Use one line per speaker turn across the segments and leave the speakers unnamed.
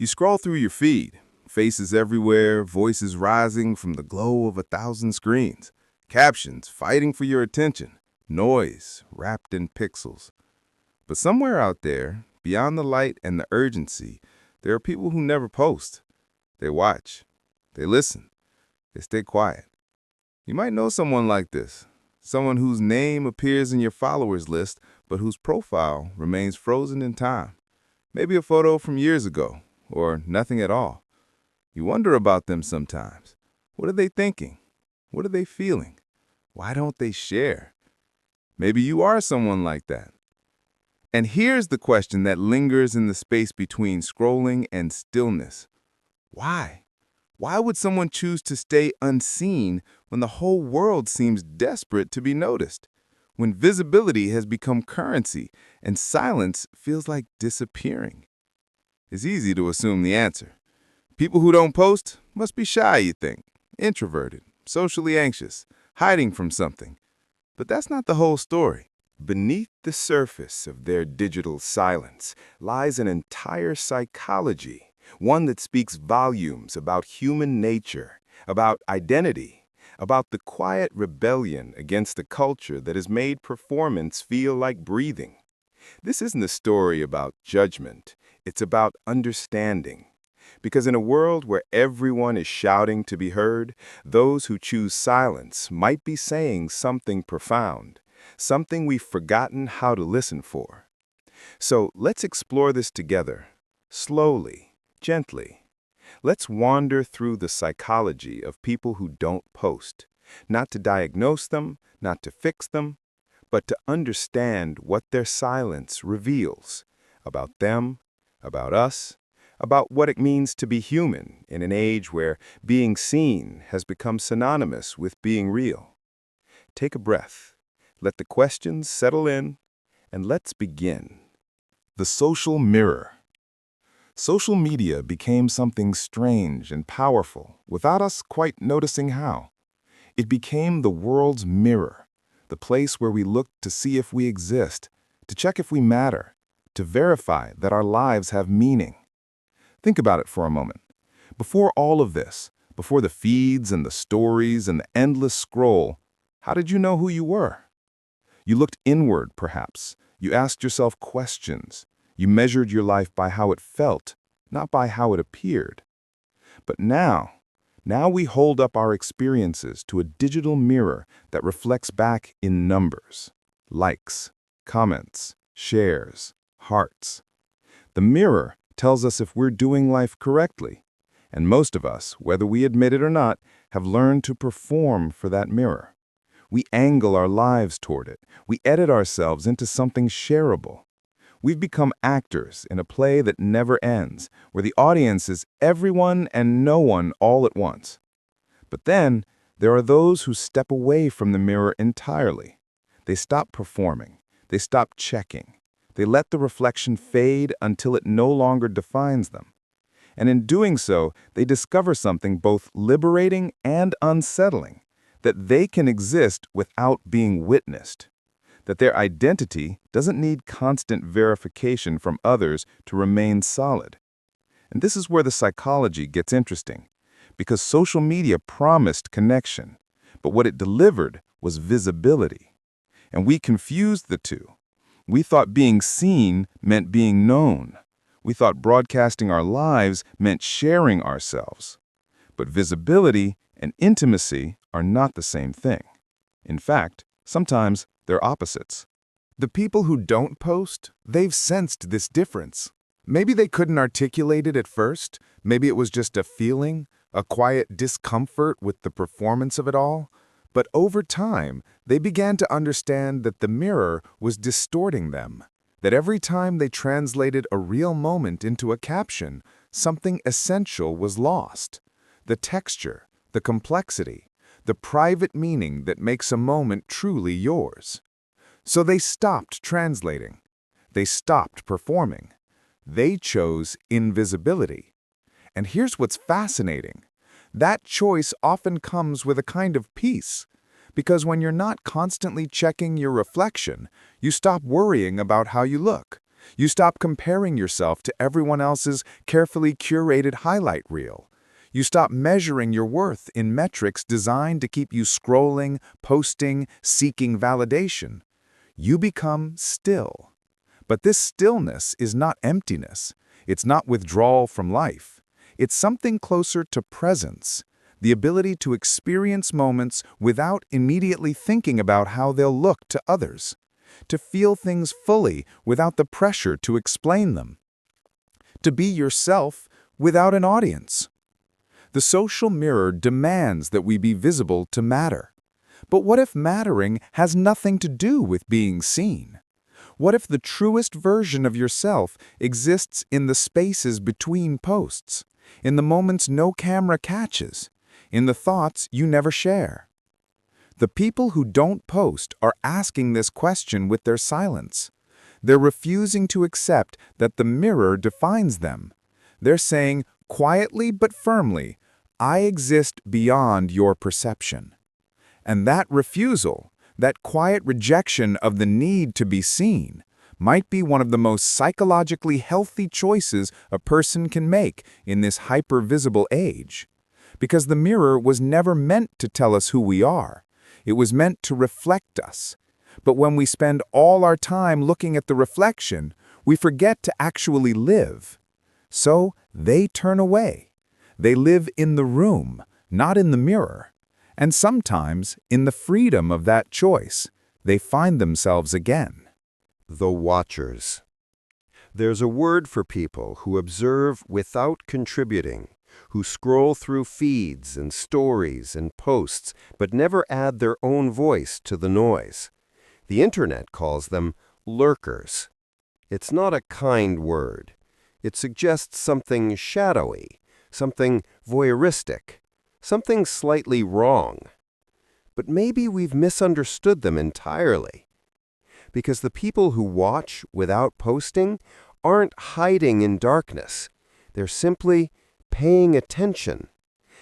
You scroll through your feed, faces everywhere, voices rising from the glow of 1,000 screens, captions fighting for your attention, noise wrapped in pixels. But somewhere out there, beyond the light and the urgency, there are people who never post. They watch, they listen, they stay quiet. You might know someone like this, someone whose name appears in your followers list, but whose profile remains frozen in time. Maybe a photo from years ago, or nothing at all. You wonder about them sometimes. What are they thinking? What are they feeling? Why don't they share? Maybe you are someone like that. And here's the question that lingers in the space between scrolling and stillness. Why? Why would someone choose to stay unseen when the whole world seems desperate to be noticed? When visibility has become currency and silence feels like disappearing? It's easy to assume the answer. People who don't post must be shy, you think, introverted, socially anxious, hiding from something. But that's not the whole story. Beneath the surface of their digital silence lies an entire psychology, one that speaks volumes about human nature, about identity, about the quiet rebellion against a culture that has made performance feel like breathing. This isn't a story about judgment, it's about understanding. Because in a world where everyone is shouting to be heard, those who choose silence might be saying something profound, something we've forgotten how to listen for. So let's explore this together, slowly, gently. Let's wander through the psychology of people who don't post, not to diagnose them, not to fix them, but to understand what their silence reveals about them, about us, about what it means to be human in an age where being seen has become synonymous with being real. Take a breath, let the questions settle in, and let's begin. The social mirror. Social media became something strange and powerful without us quite noticing how. It became the world's mirror, the place where we look to see if we exist, to check if we matter, to verify that our lives have meaning. Think about it for a moment. Before all of this, before the feeds and the stories and the endless scroll, how did you know who you were? You looked inward, perhaps. You asked yourself questions. You measured your life by how it felt, not by how it appeared. But now we hold up our experiences to a digital mirror that reflects back in numbers, likes, comments, shares, hearts. The mirror tells us if we're doing life correctly, and most of us, whether we admit it or not, have learned to perform for that mirror. We angle our lives toward it. We edit ourselves into something shareable. We've become actors in a play that never ends, where the audience is everyone and no one all at once. But then, there are those who step away from the mirror entirely. They stop performing. They stop checking. They let the reflection fade until it no longer defines them. And in doing so, they discover something both liberating and unsettling, that they can exist without being witnessed, that their identity doesn't need constant verification from others to remain solid. And this is where the psychology gets interesting, because social media promised connection, but what it delivered was visibility. And we confused the two. We thought being seen meant being known. We thought broadcasting our lives meant sharing ourselves. But visibility and intimacy are not the same thing. In fact, sometimes they're opposites.
The people who don't post, they've sensed this difference. Maybe they couldn't articulate it at first. Maybe it was just a feeling, a quiet discomfort with the performance of it all. But over time, they began to understand that the mirror was distorting them, that every time they translated a real moment into a caption, something essential was lost. The texture, the complexity, the private meaning that makes a moment truly yours. So they stopped translating. They stopped performing. They chose invisibility. And here's what's fascinating. That choice often comes with a kind of peace, because when you're not constantly checking your reflection, you stop worrying about how you look. You stop comparing yourself to everyone else's carefully curated highlight reel. You stop measuring your worth in metrics designed to keep you scrolling, posting, seeking validation. You become still. But this stillness is not emptiness. It's not withdrawal from life. It's something closer to presence, the ability to experience moments without immediately thinking about how they'll look to others, to feel things fully without the pressure to explain them, to be yourself without an audience. The social mirror demands that we be visible to matter. But what if mattering has nothing to do with being seen? What if the truest version of yourself exists in the spaces between posts, in the moments no camera catches, in the thoughts you never share? The people who don't post are asking this question with their silence. They're refusing to accept that the mirror defines them. They're saying, quietly but firmly, I exist beyond your perception. And that refusal, that quiet rejection of the need to be seen, might be one of the most psychologically healthy choices a person can make in this hyper-visible age. Because the mirror was never meant to tell us who we are. It was meant to reflect us. But when we spend all our time looking at the reflection, we forget to actually live. So they turn away. They live in the room, not in the mirror. And sometimes, in the freedom of that choice, they find themselves again.
The watchers. There's a word for people who observe without contributing, who scroll through feeds and stories and posts, but never add their own voice to the noise. The internet calls them lurkers. It's not a kind word. It suggests something shadowy, something voyeuristic, something slightly wrong. But maybe we've misunderstood them entirely. Because the people who watch without posting aren't hiding in darkness. They're simply paying attention.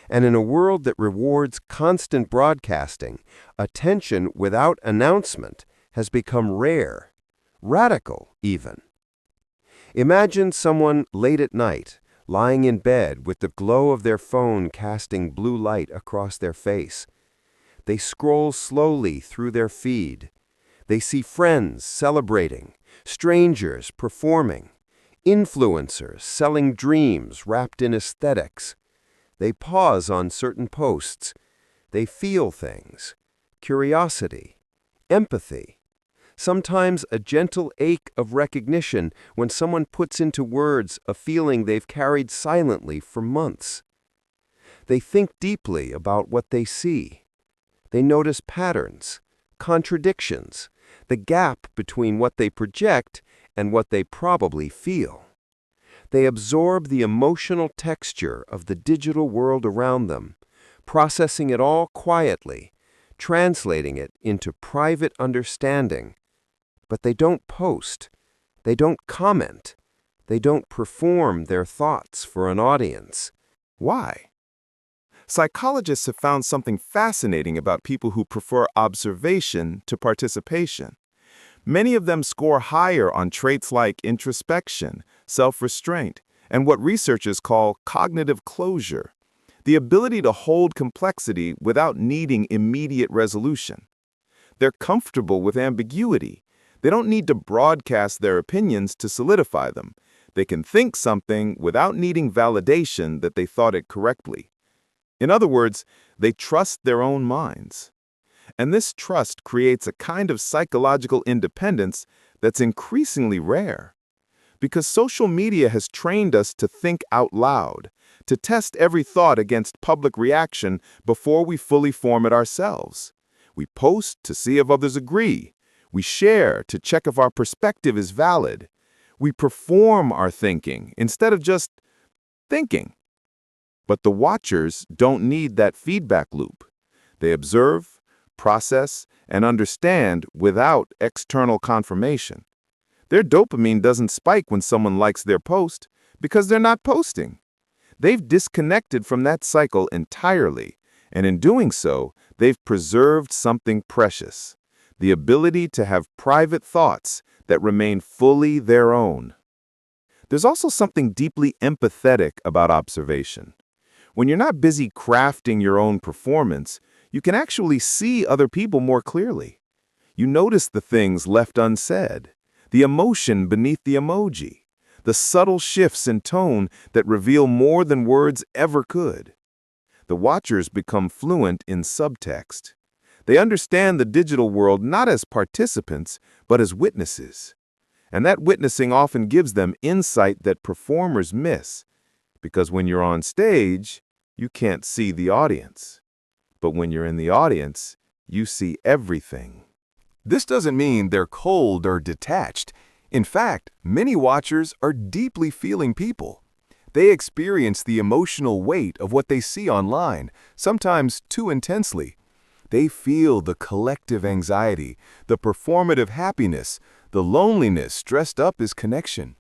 And in a world that rewards constant broadcasting, attention without announcement has become rare, radical even. Imagine someone late at night, lying in bed with the glow of their phone casting blue light across their face. They scroll slowly through their feed. They see friends celebrating, strangers performing, influencers selling dreams wrapped in aesthetics. They pause on certain posts. They feel things, curiosity, empathy, sometimes a gentle ache of recognition when someone puts into words a feeling they've carried silently for months. They think deeply about what they see. They notice patterns, contradictions, the gap between what they project and what they probably feel. They absorb the emotional texture of the digital world around them, processing it all quietly, translating it into private understanding. But they don't post. They don't comment. They don't perform their thoughts for an audience.
Why? Psychologists have found something fascinating about people who prefer observation to participation. Many of them score higher on traits like introspection, self-restraint, and what researchers call cognitive closure, the ability to hold complexity without needing immediate resolution. They're comfortable with ambiguity. They don't need to broadcast their opinions to solidify them. They can think something without needing validation that they thought it correctly. In other words, they trust their own minds. And this trust creates a kind of psychological independence that's increasingly rare. Because social media has trained us to think out loud, to test every thought against public reaction before we fully form it ourselves. We post to see if others agree. We share to check if our perspective is valid. We perform our thinking instead of just thinking. But the watchers don't need that feedback loop. They observe, process, and understand without external confirmation. Their dopamine doesn't spike when someone likes their post because they're not posting. They've disconnected from that cycle entirely, and in doing so, they've preserved something precious, the ability to have private thoughts
that remain fully their own. There's also something deeply empathetic about observation. When you're not busy crafting your own performance, you can actually see other people more clearly. You notice the things left unsaid, the emotion beneath the emoji, the subtle shifts in tone that reveal more than words ever could. The watchers become fluent in subtext. They understand the digital world not as participants, but as witnesses. And that witnessing often gives them insight that performers miss, because when you're on stage, you can't see the audience. But when you're in the audience, you see everything. This doesn't mean they're cold or detached. In fact, many watchers are deeply feeling people. They experience the emotional weight of what they see online, sometimes too intensely. They feel the collective anxiety, the performative happiness, the loneliness dressed up as connection.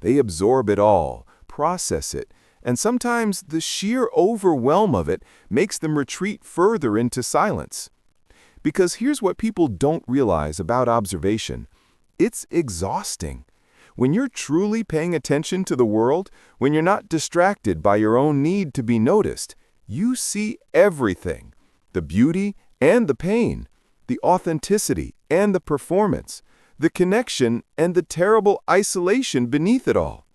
They absorb it all, process it, and sometimes the sheer overwhelm of it makes them retreat further into silence. Because here's what people don't realize about observation. It's exhausting. When you're truly paying attention to the world, when you're not distracted by your own need to be noticed, you see everything. The beauty and the pain, the authenticity and the performance, the connection and the terrible isolation beneath it all.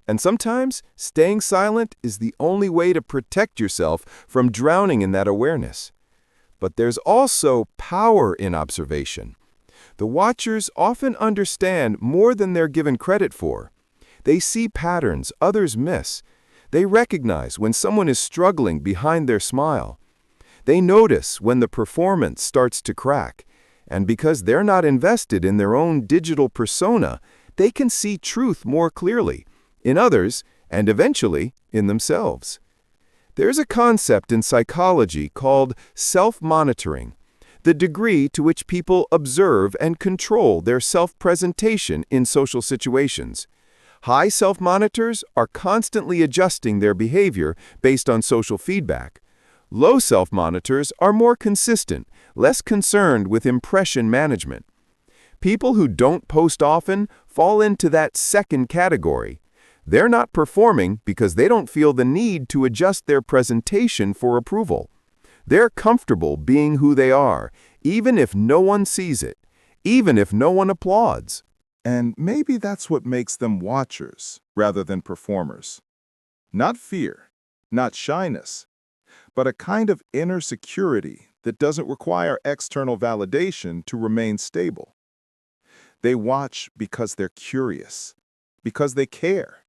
And sometimes, staying silent is the only way to protect yourself from drowning in that awareness. But there's also power in observation. The watchers often understand more than they're given credit for. They see patterns others miss. They recognize when someone is struggling behind their smile. They notice when the performance starts to crack. And because they're not invested in their own digital persona, they can see truth more clearly, in others, and eventually in themselves. There's a concept in psychology called self-monitoring, the degree to which people observe and control their self-presentation in social situations. High self-monitors are constantly adjusting their behavior based on social feedback. Low self-monitors are more consistent, less concerned with impression management. People who don't post often fall into that second category. They're not performing because they don't feel the need to adjust their presentation for approval. They're comfortable being who they are, even if no one sees it, even if no one applauds.
And maybe that's what makes them watchers rather than performers. Not fear, not shyness, but a kind of inner security that doesn't require external validation to remain stable. They watch because they're curious, because they care,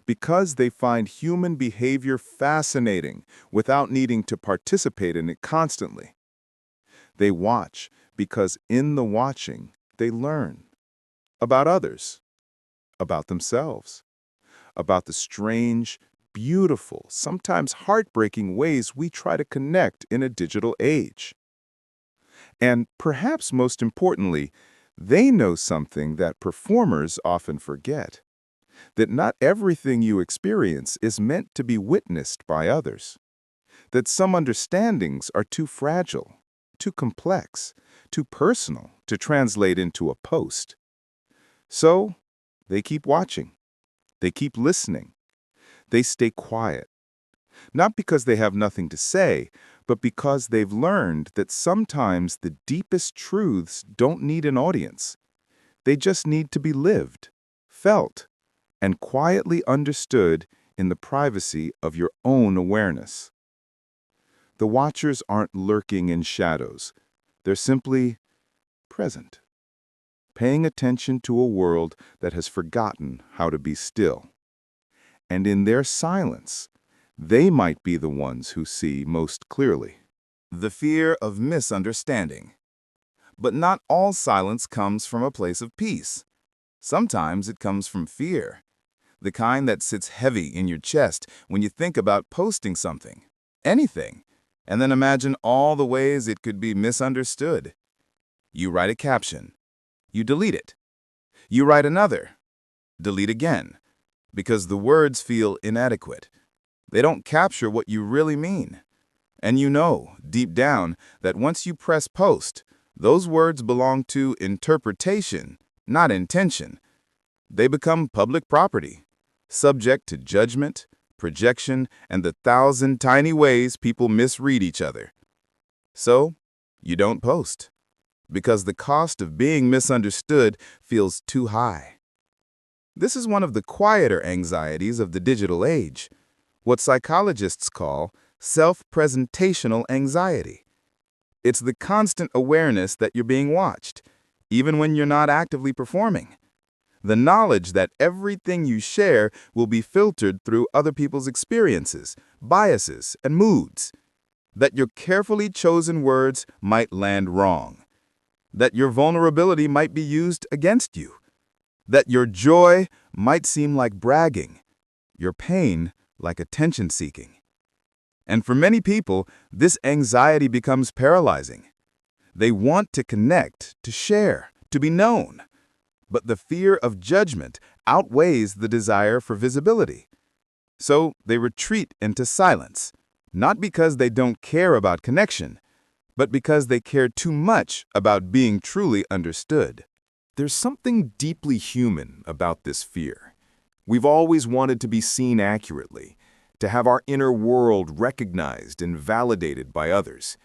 because they find human behavior fascinating without needing to participate in it constantly. They watch because in the watching, they learn about others, about themselves, about the strange, beautiful, sometimes heartbreaking ways we try to connect in a digital age. And perhaps most importantly, they know something that performers often forget, that not everything you experience is meant to be witnessed by others, that some understandings are too fragile, too complex, too personal to translate into a post. So, they keep watching, they keep listening, they stay quiet, not because they have nothing to say, but because they've learned that sometimes the deepest truths don't need an audience. They just need to be lived, felt, and quietly understood in the privacy of your own awareness. The watchers aren't lurking in shadows. They're simply present, paying attention to a world that has forgotten how to be still. And in their silence, they might be the ones who see most clearly. The fear of misunderstanding. But not all silence comes from a place of peace. Sometimes it comes from fear, the kind that sits heavy in your chest when you think about posting something, anything, and then imagine all the ways it could be misunderstood. You write a caption. You delete it. You write another. Delete again. Because the words feel inadequate. They don't capture what you really mean. And you know, deep down, that once you press post, those words belong to interpretation,
not intention. They become public property, subject to judgment, projection, and the thousand tiny ways people misread each other. So, you don't post, because the cost of being misunderstood feels too high. This is one of the quieter anxieties of the digital age, what psychologists call self-presentational anxiety. It's the constant awareness that you're being watched, even when you're not actively performing. The knowledge that everything you share will be filtered through other people's experiences, biases, and moods. That your carefully chosen words might land wrong. That your vulnerability might be used against you. That your joy might seem like bragging, your pain like attention-seeking. And for many people, this anxiety becomes paralyzing. They want to connect, to share, to be known. But the fear of judgment outweighs the desire for visibility. So they retreat into silence, not because they don't care about connection, but because they care too much about being truly understood.
There's something deeply human about this fear. We've always wanted to be seen accurately, to have our inner world recognized and validated by others.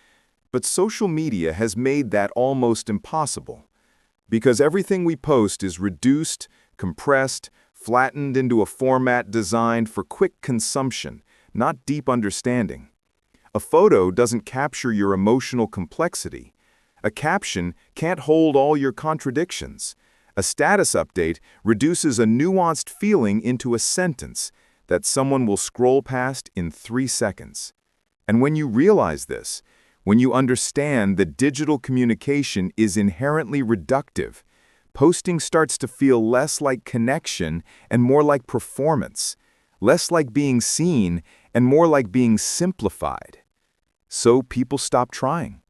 But social media has made that almost impossible. Because everything we post is reduced, compressed, flattened into a format designed for quick consumption, not deep understanding. A photo doesn't capture your emotional complexity. A caption can't hold all your contradictions. A status update reduces a nuanced feeling into a sentence that someone will scroll past in 3 seconds. And when you realize this, when you understand that digital communication is inherently reductive, posting starts to feel less like connection and more like performance, less like being seen and more like being simplified. So people stop trying.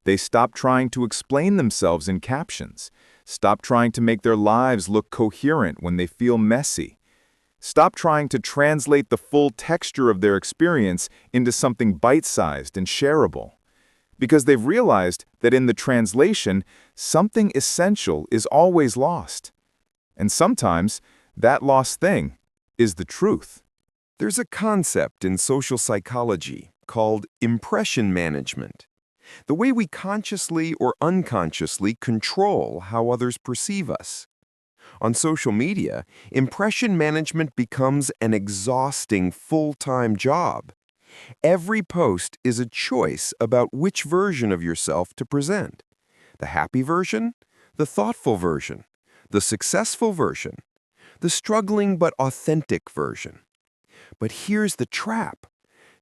They stop trying to explain themselves in captions, stop trying to make their lives look coherent when they feel messy, stop trying to translate the full texture of their experience into something bite-sized and shareable. Because they've realized that in the translation, something essential is always lost. And sometimes, that lost thing is the truth.
There's a concept in social psychology called impression management. The way we consciously or unconsciously control how others perceive us. On social media, impression management becomes an exhausting full-time job. Every post is a choice about which version of yourself to present. The happy version, the thoughtful version, the successful version, the struggling but authentic version. But here's the trap.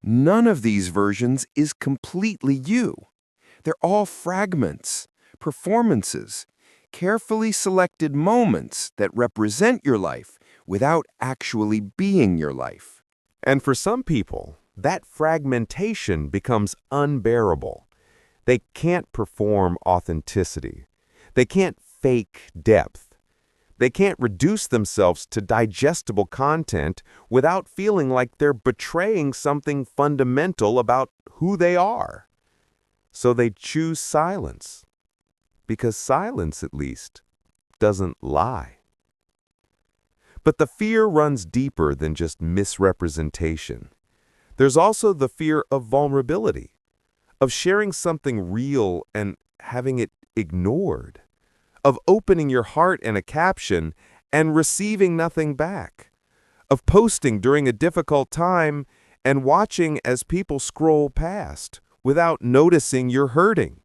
None of these versions is completely you. They're all fragments, performances, carefully selected moments that represent your life without actually being your life.
And for some people, that fragmentation becomes unbearable. They can't perform authenticity. They can't fake depth. They can't reduce themselves to digestible content without feeling like they're betraying something fundamental about who they are. So they choose silence, because silence, at least, doesn't lie. But the fear runs deeper than just misrepresentation. There's also the fear of vulnerability, of sharing something real and having it ignored, of opening your heart in a caption and receiving nothing back, of posting during a difficult time and watching as people scroll past without noticing you're hurting.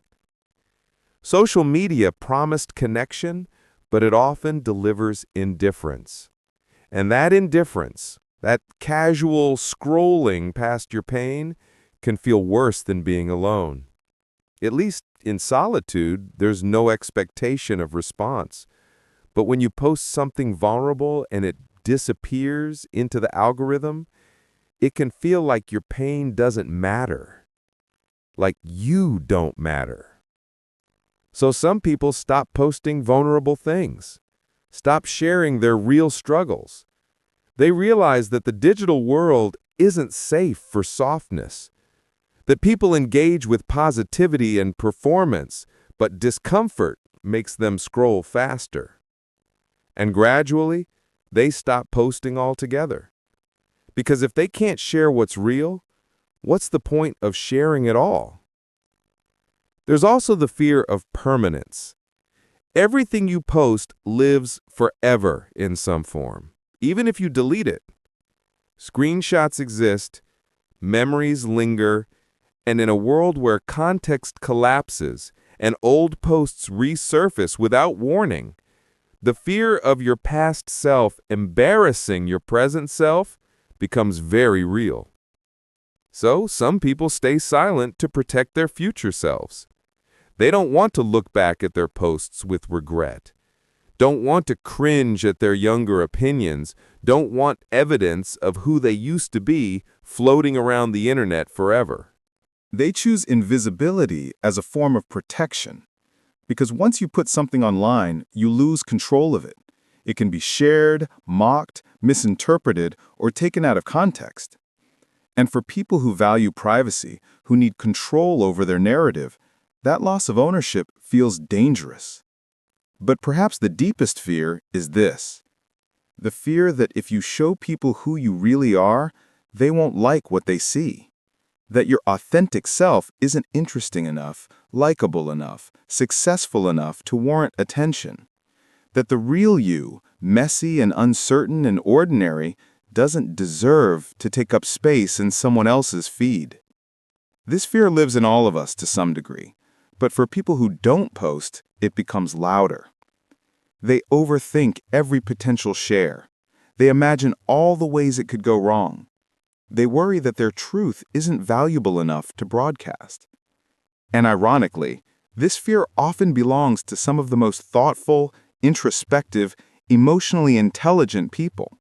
Social media promised connection, but it often delivers indifference. And that indifference, that casual scrolling past your pain, can feel worse than being alone. At least in solitude, there's no expectation of response. But when you post something vulnerable and it disappears into the algorithm, it can feel like your pain doesn't matter. Like you don't matter. So some people stop posting vulnerable things, stop sharing their real struggles. They realize that the digital world isn't safe for softness, that people engage with positivity and performance, but discomfort makes them scroll faster.
And gradually, they stop posting altogether. Because if they can't share what's real, what's the point of sharing at all? There's also the fear of permanence. Everything you post lives forever in some form, even if you delete it. Screenshots exist, memories linger, and in a world where context collapses and old posts resurface without warning, the fear of your past self embarrassing your present self becomes very real. So some people stay silent to protect their future selves. They don't want to look back at their posts with regret, don't want to cringe at their younger opinions, don't want evidence of who they used to be floating around the internet forever.
They choose invisibility as a form of protection, because once you put something online, you lose control of it. It can be shared, mocked, misinterpreted, or taken out of context. And for people who value privacy, who need control over their narrative, that loss of ownership feels dangerous. But perhaps the deepest fear is this: the fear that if you show people who you really are, they won't like what they see. That your authentic self isn't interesting enough, likable enough, successful enough to warrant attention. That the real you, messy and uncertain and ordinary, doesn't deserve to take up space in someone else's feed. This fear lives in all of us to some degree, but for people who don't post, it becomes louder. They overthink every potential share. They imagine all the ways it could go wrong. They worry that their truth isn't valuable enough to broadcast. And ironically, this fear often belongs to some of the most thoughtful, introspective, emotionally intelligent people,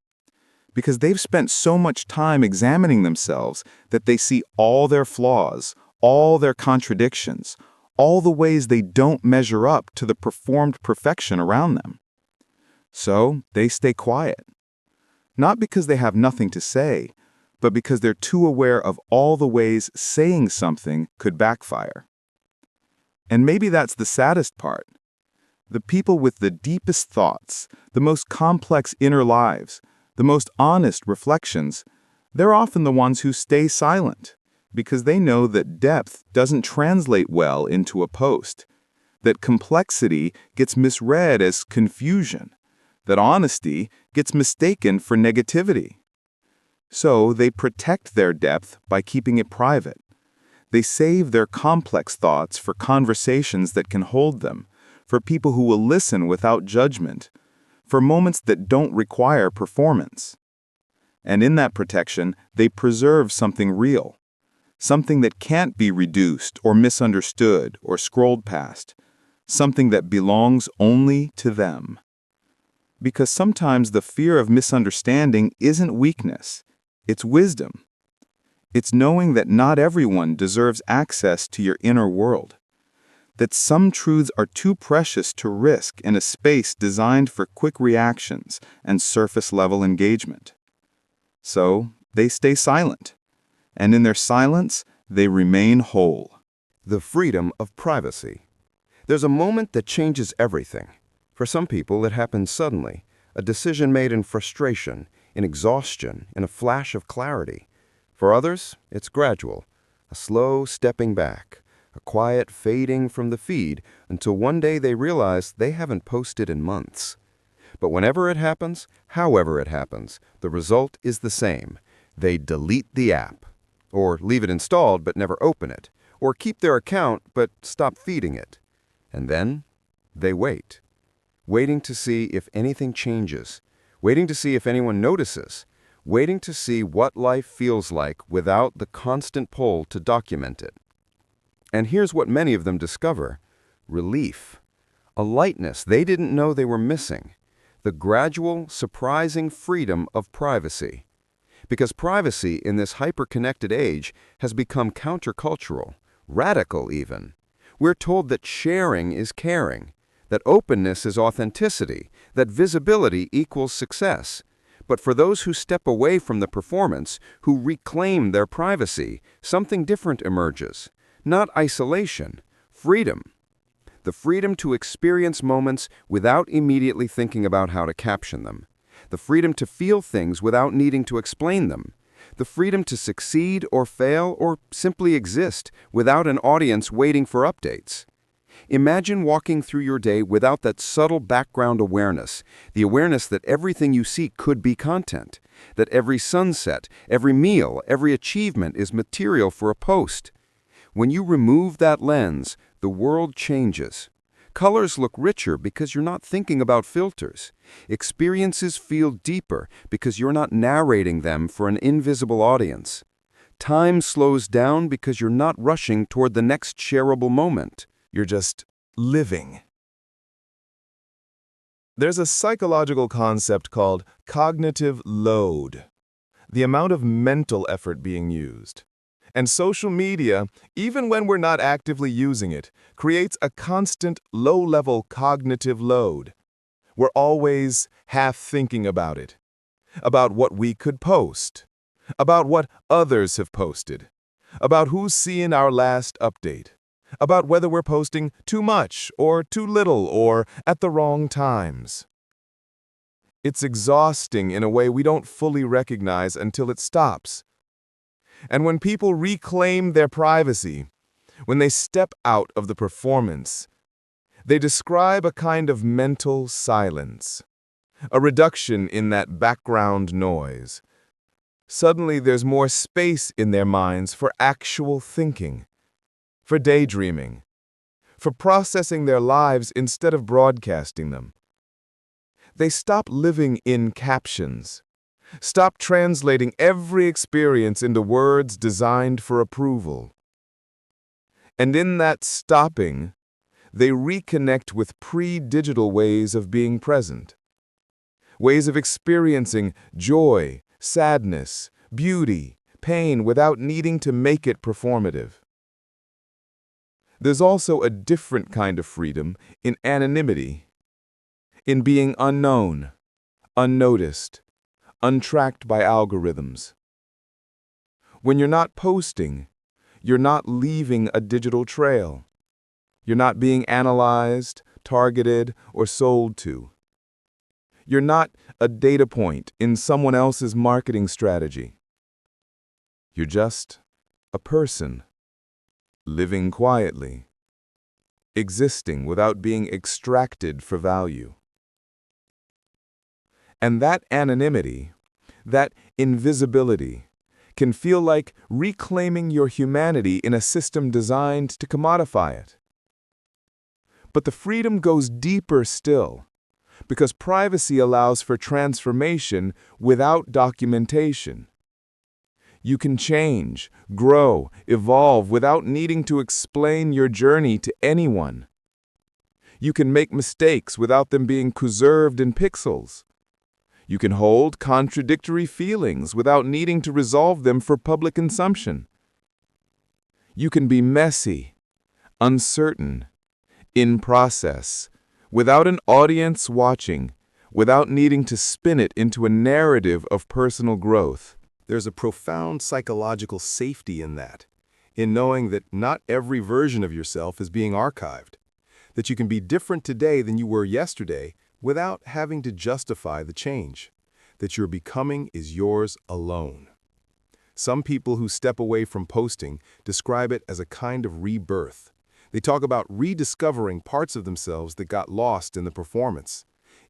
because they've spent so much time examining themselves that they see all their flaws, all their contradictions, all the ways they don't measure up to the performed perfection around them. So they stay quiet, not because they have nothing to say, but because they're too aware of all the ways saying something could backfire. And maybe that's the saddest part. The people with the deepest thoughts, the most complex inner lives, the most honest reflections, they're often the ones who stay silent, because they know that depth doesn't translate well into a post, that complexity gets misread as confusion, that honesty gets mistaken for negativity. So they protect their depth by keeping it private. They save their complex thoughts for conversations that can hold them, for people who will listen without judgment, for moments that don't require performance. And in that protection, they preserve something real, something that can't be reduced or misunderstood or scrolled past, something that belongs only to them. Because sometimes the fear of misunderstanding isn't weakness. It's wisdom. It's knowing that not everyone deserves access to your inner world, that some truths are too precious to risk in a space designed for quick reactions and surface-level engagement. So they stay silent, and in their silence, they remain whole.
The freedom of privacy. There's a moment that changes everything. For some people, it happens suddenly, a decision made in frustration, in exhaustion, in a flash of clarity. For others, it's gradual, a slow stepping back, a quiet fading from the feed until one day they realize they haven't posted in months. But whenever it happens, however it happens, the result is the same. They delete the app, or leave it installed but never open it, or keep their account but stop feeding it. And then they wait, waiting to see if anything changes, waiting to see if anyone notices, waiting to see what life feels like without the constant pull to document it. And here's what many of them discover: relief, a lightness they didn't know they were missing, the gradual, surprising freedom of privacy. Because privacy in this hyper-connected age has become countercultural, radical even. We're told that sharing is caring, that openness is authenticity, that visibility equals success. But for those who step away from the performance, who reclaim their privacy, something different emerges. Not isolation, freedom. The freedom to experience moments without immediately thinking about how to caption them. The freedom to feel things without needing to explain them. The freedom to succeed or fail or simply exist without an audience waiting for updates. Imagine walking through your day without that subtle background awareness, the awareness that everything you see could be content, that every sunset, every meal, every achievement is material for a post. When you remove that lens, the world changes. Colors look richer because you're not thinking about filters. Experiences feel deeper because you're not narrating them for an invisible audience. Time slows down because you're not rushing toward the next shareable moment.
You're just living. There's a psychological concept called cognitive load, the amount of mental effort being used. And social media, even when we're not actively using it, creates a constant low-level cognitive load. We're always half thinking about it, about what we could post, about what others have posted, about who's seen our last update, about whether we're posting too much or too little or at the wrong times. It's exhausting in a way we don't fully recognize until it stops. And when people reclaim their privacy, when they step out of the performance, they describe a kind of mental silence, a reduction in that background noise. Suddenly there's more space in their minds for actual thinking, for daydreaming, for processing their lives instead of broadcasting them. They stop living in captions. Stop translating every experience into words designed for approval. And in that stopping, they reconnect with pre-digital ways of being present. Ways of experiencing joy, sadness, beauty, pain without needing to make it performative. There's also a different kind of freedom in anonymity, in being unknown, unnoticed, untracked by algorithms. When you're not posting, you're not leaving a digital trail. You're not being analyzed, targeted, or sold to. You're not a data point in someone else's marketing strategy. You're just a person, living quietly, existing without being extracted for value. And that anonymity, that invisibility, can feel like reclaiming your humanity in a system designed to commodify it. But the freedom goes deeper still, because privacy allows for transformation without documentation. You can change, grow, evolve without needing to explain your journey to anyone. You can make mistakes without them being preserved in pixels. You can hold contradictory feelings without needing to resolve them for public consumption. You can be messy, uncertain, in process, without an audience watching, without needing to spin it into a narrative of personal growth.
There's a profound psychological safety in that, in knowing that not every version of yourself is being archived, that you can be different today than you were yesterday without having to justify the change, that your becoming is yours alone. Some people who step away from posting describe it as a kind of rebirth. They talk about rediscovering parts of themselves that got lost in the performance,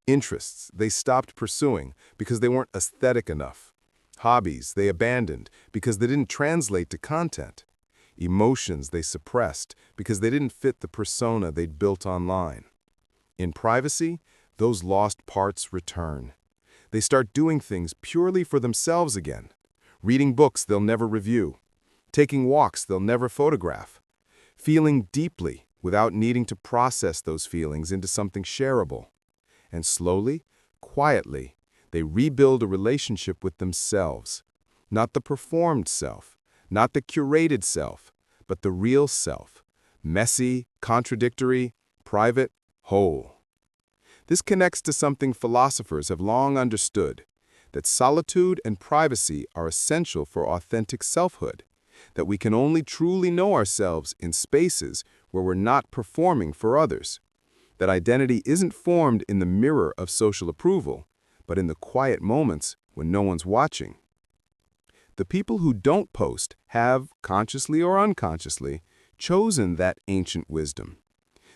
interests they stopped pursuing because they weren't aesthetic enough, hobbies they abandoned because they didn't translate to content, emotions they suppressed because they didn't fit the persona they'd built online. In privacy, those lost parts return. They start doing things purely for themselves again, reading books they'll never review, taking walks they'll never photograph, feeling deeply without needing to process those feelings into something shareable. And slowly, quietly, they rebuild a relationship with themselves, not the performed self, not the curated self, but the real self, messy, contradictory, private, whole. This connects to something philosophers have long understood, that solitude and privacy are essential for authentic selfhood, that we can only truly know ourselves in spaces where we're not performing for others, that identity isn't formed in the mirror of social approval, but in the quiet moments when no one's watching. The people who don't post have, consciously or unconsciously, chosen that ancient wisdom.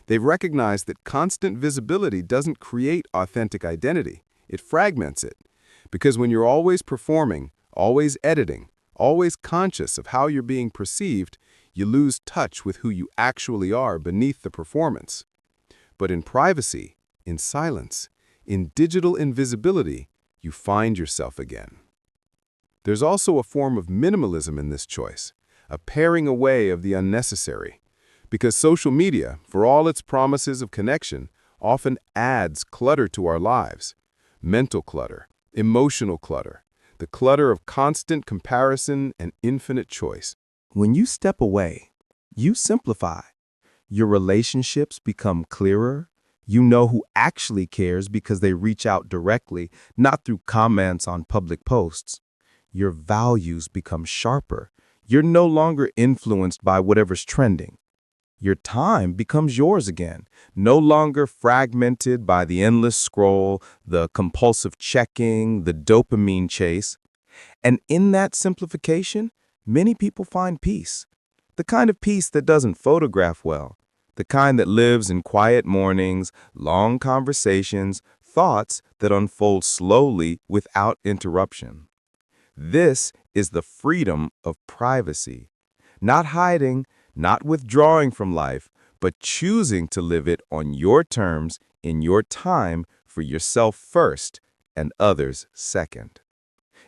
They've recognized that constant visibility doesn't create authentic identity, it fragments it. Because when you're always performing, always editing, always conscious of how you're being perceived, you lose touch with who you actually are beneath the performance. But in privacy, in silence, in digital invisibility, you find yourself again. There's also a form of minimalism in this choice, a paring away of the unnecessary. Because social media, for all its promises of connection, often adds clutter to our lives. Mental clutter, emotional clutter, the clutter of constant comparison and infinite choice.
When you step away, you simplify. Your relationships become clearer. You know who actually cares because they reach out directly, not through comments on public posts. Your values become sharper. You're no longer influenced by whatever's trending. Your time becomes yours again, no longer fragmented by the endless scroll, the compulsive checking, the dopamine chase. And in that simplification, many people find peace. The kind of peace that doesn't photograph well, the kind that lives in quiet mornings, long conversations, thoughts that unfold slowly without interruption. This is the freedom of privacy. Not hiding, not withdrawing from life, but choosing to live it on your terms, in your time, for yourself first and others second.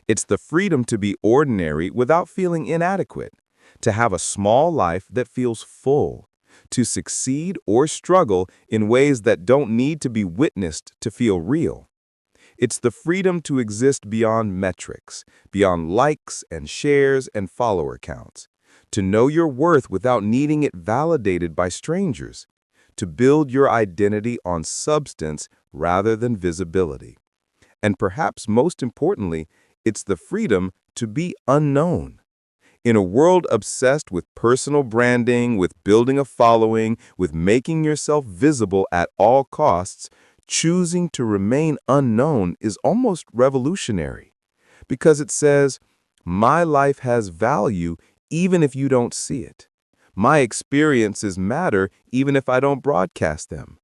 It's the freedom to be ordinary without feeling inadequate, to have a small life that feels full, to succeed or struggle in ways that don't need to be witnessed to feel real. It's the freedom to exist beyond metrics, beyond likes and shares and follower counts, to know your worth without needing it validated by strangers, to build your identity on substance rather than visibility. And perhaps most importantly, it's the freedom to be unknown. In a world obsessed with personal branding, with building a following, with making yourself visible at all costs, choosing to remain unknown is almost revolutionary. Because it says, my life has value even if you don't see it. My experiences matter even if I don't broadcast them.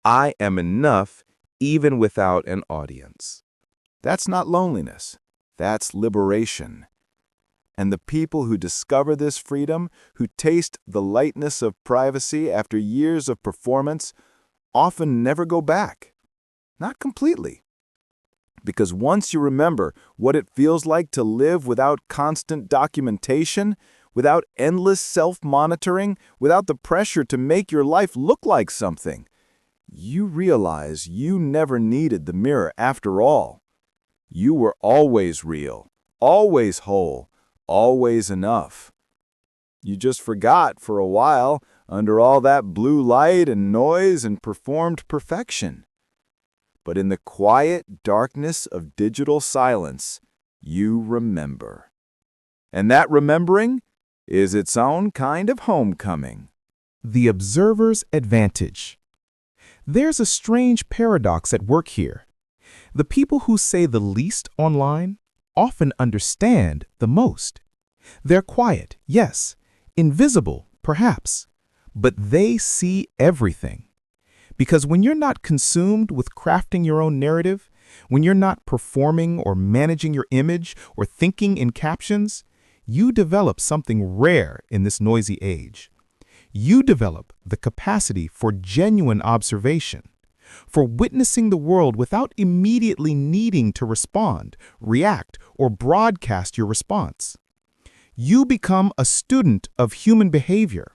I am enough even without an audience.
That's not loneliness. That's liberation. And the people who discover this freedom, who taste the lightness of privacy after years of performance, often never go back. Not completely. Because once you remember what it feels like to live without constant documentation, without endless self-monitoring, without the pressure to make your life look like something, you realize you never needed the mirror after all. You were always real, always whole, always enough. You just forgot for a while under all that blue light and noise and performed perfection. But in the quiet darkness of digital silence, you remember. And that remembering is its own kind of homecoming.
The observer's advantage. There's a strange paradox at work here. The people who say the least online often understand the most. They're quiet, yes, invisible, perhaps, but they see everything. Because when you're not consumed with crafting your own narrative, when you're not performing or managing your image or thinking in captions, you develop something rare in this noisy age. You develop the capacity for genuine observation, for witnessing the world without immediately needing to respond, react, or broadcast your response. You become a student of human behavior,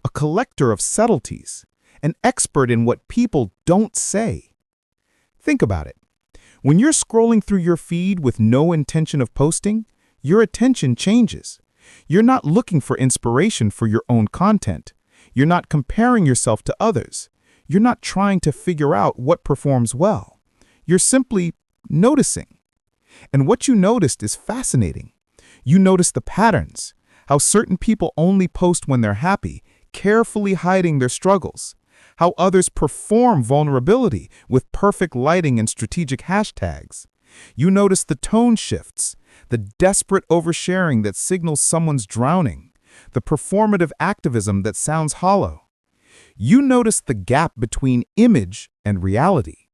a collector of subtleties, an expert in what people don't say. Think about it. When you're scrolling through your feed with no intention of posting, your attention changes. You're not looking for inspiration for your own content. You're not comparing yourself to others. You're not trying to figure out what performs well. You're simply noticing. And what you noticed is fascinating. You notice the patterns, How certain people only post when they're happy, carefully hiding their struggles. How others perform vulnerability with perfect lighting and strategic hashtags. You notice the tone shifts, the desperate oversharing that signals someone's drowning, the performative activism that sounds hollow. You notice the gap between image and reality.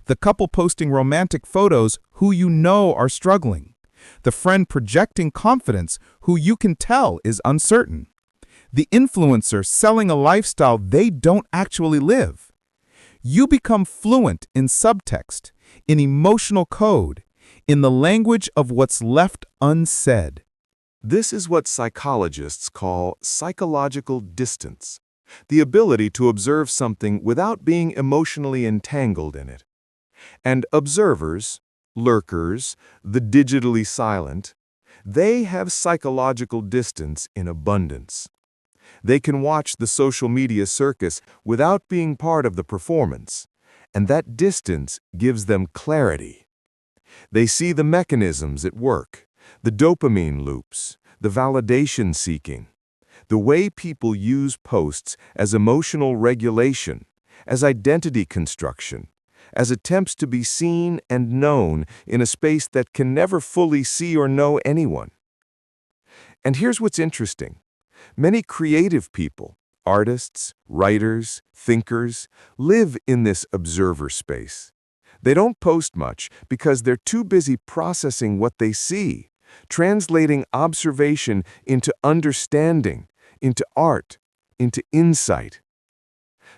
The couple posting romantic photos who you know are struggling. The friend projecting confidence who you can tell is uncertain. The influencer selling a lifestyle they don't actually live. You become fluent in subtext, in emotional code, in the language of what's left unsaid.
This is what psychologists call psychological distance, the ability to observe something without being emotionally entangled in it. And observers, lurkers, the digitally silent, they have psychological distance in abundance. They can watch the social media circus without being part of the performance, and that distance gives them clarity. They see the mechanisms at work, the dopamine loops, the validation seeking, the way people use posts as emotional regulation, as identity construction, as attempts to be seen and known in a space that can never fully see or know anyone. And here's what's interesting. Many creative people, artists, writers, thinkers, live in this observer space. They don't post much because they're too busy processing what they see, translating observation into understanding, into art, into insight.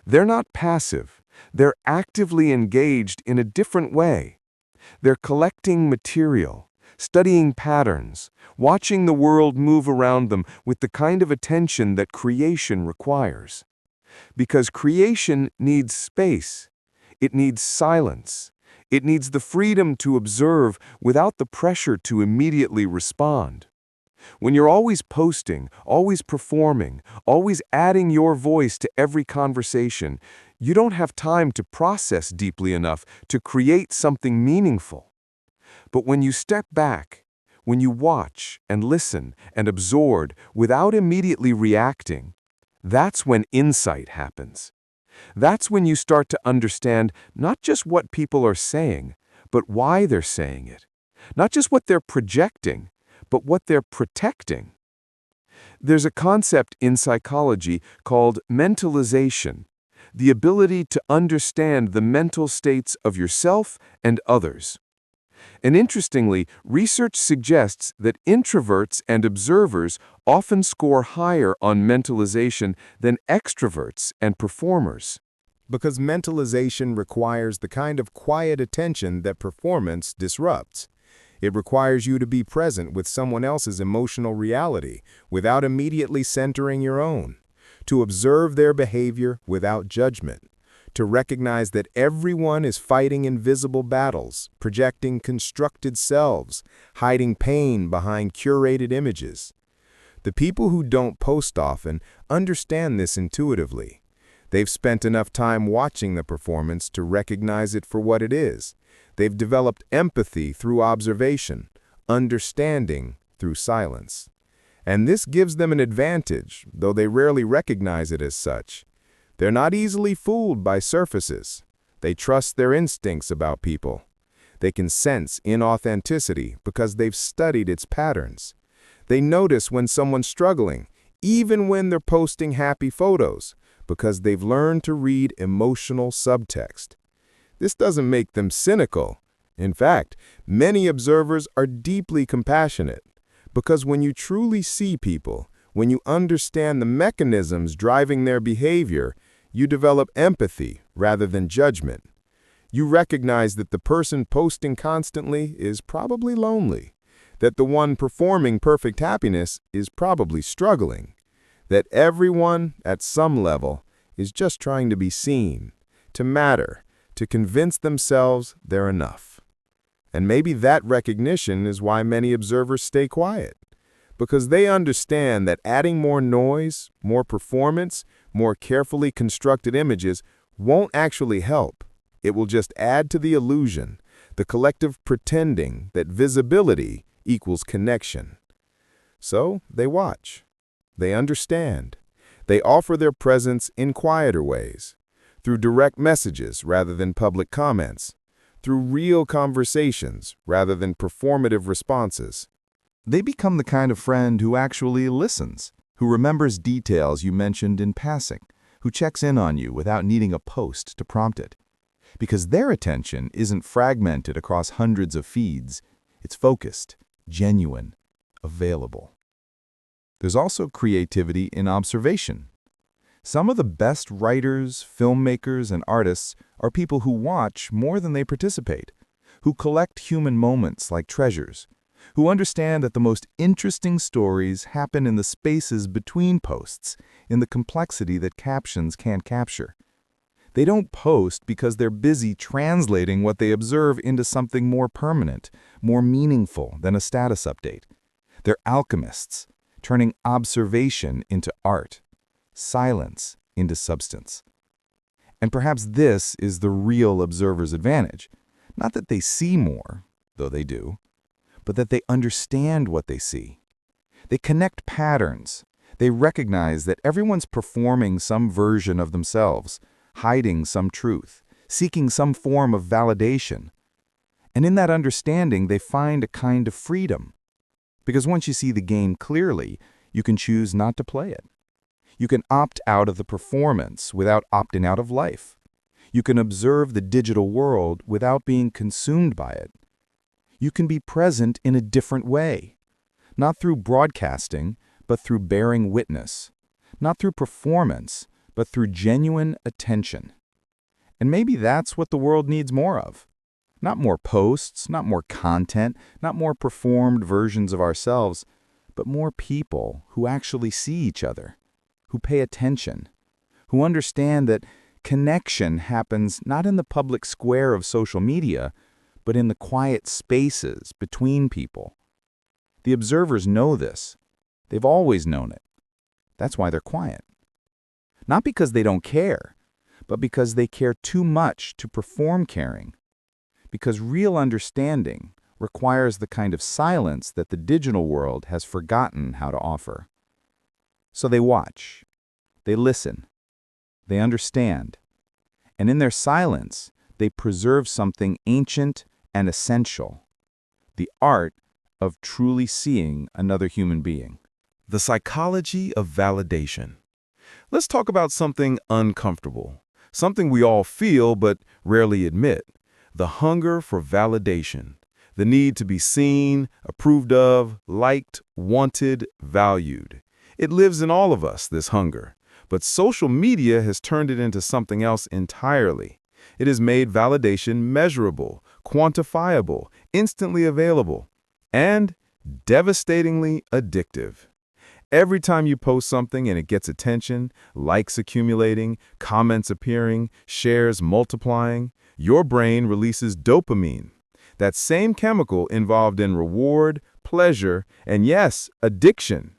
They're not passive. They're actively engaged in a different way. They're collecting material, studying patterns, watching the world move around them with the kind of attention that creation requires. Because creation needs space. It needs silence. It needs the freedom to observe without the pressure to immediately respond. When you're always posting, always performing, always adding your voice to every conversation, you don't have time to process deeply enough to create something meaningful. But when you step back, when you watch and listen and absorb without immediately reacting, that's when insight happens. That's when you start to understand not just what people are saying, but why they're saying it. Not just what they're projecting, but what they're protecting. There's a concept in psychology called mentalization, the ability to understand the mental states of yourself and others. And interestingly, research suggests that introverts and observers often score higher on mentalization than extroverts and performers.
Because mentalization requires the kind of quiet attention that performance disrupts. It requires you to be present with someone else's emotional reality without immediately centering your own, to observe their behavior without judgment, to recognize that everyone is fighting invisible battles, projecting constructed selves, hiding pain behind curated images. The people who don't post often understand this intuitively. They've spent enough time watching the performance to recognize it for what it is. They've developed empathy through observation, understanding through silence. And this gives them an advantage, though they rarely recognize it as such. They're not easily fooled by surfaces. They trust their instincts about people. They can sense inauthenticity because they've studied its patterns. They notice when someone's struggling, even when they're posting happy photos, because they've learned to read emotional subtext. This doesn't make them cynical. In fact, many observers are deeply compassionate, because when you truly see people, when you understand the mechanisms driving their behavior, you develop empathy rather than judgment. You recognize that the person posting constantly is probably lonely, that the one performing perfect happiness is probably struggling, that everyone, at some level, is just trying to be seen, to matter, to convince themselves they're enough. And maybe that recognition is why many observers stay quiet, because they understand that adding more noise, more performance, more carefully constructed images won't actually help. It will just add to the illusion, the collective pretending that visibility equals connection. So they watch. They understand. They offer their presence in quieter ways, through direct messages rather than public comments, through real conversations rather than performative responses.
They become the kind of friend who actually listens, who remembers details you mentioned in passing, who checks in on you without needing a post to prompt it. Because their attention isn't fragmented across hundreds of feeds, it's focused, genuine, available. There's also creativity in observation. Some of the best writers, filmmakers, and artists are people who watch more than they participate, who collect human moments like treasures, who understand that the most interesting stories happen in the spaces between posts, in the complexity that captions can't capture. They don't post because they're busy translating what they observe into something more permanent, more meaningful than a status update. They're alchemists, turning observation into art, silence into substance. And perhaps this is the real observer's advantage. Not that they see more, though they do, but that they understand what they see. They connect patterns. They recognize that everyone's performing some version of themselves, hiding some truth, seeking some form of validation. And in that understanding, they find a kind of freedom. Because once you see the game clearly, you can choose not to play it. You can opt out of the performance without opting out of life. You can observe the digital world without being consumed by it. You can be present in a different way, not through broadcasting, but through bearing witness, not through performance, but through genuine attention. And maybe that's what the world needs more of. Not more posts, not more content, not more performed versions of ourselves, but more people who actually see each other, who pay attention, who understand that connection happens not in the public square of social media, but in the quiet spaces between people. The observers know this. They've always known it. That's why they're quiet. Not because they don't care, but because they care too much to perform caring. Because real understanding requires the kind of silence that the digital world has forgotten how to offer. So they watch, they listen, they understand, and in their silence, they preserve something ancient and essential, the art of truly seeing another human being.
The psychology of validation. Let's talk about something uncomfortable, something we all feel but rarely admit. The hunger for validation, the need to be seen, approved of, liked, wanted, valued. It lives in all of us, this hunger. But social media has turned it into something else entirely. It has made validation measurable, quantifiable, instantly available, and devastatingly addictive. Every time you post something and it gets attention, likes accumulating, comments appearing, shares multiplying, your brain releases dopamine, that same chemical involved in reward, pleasure, and yes, addiction.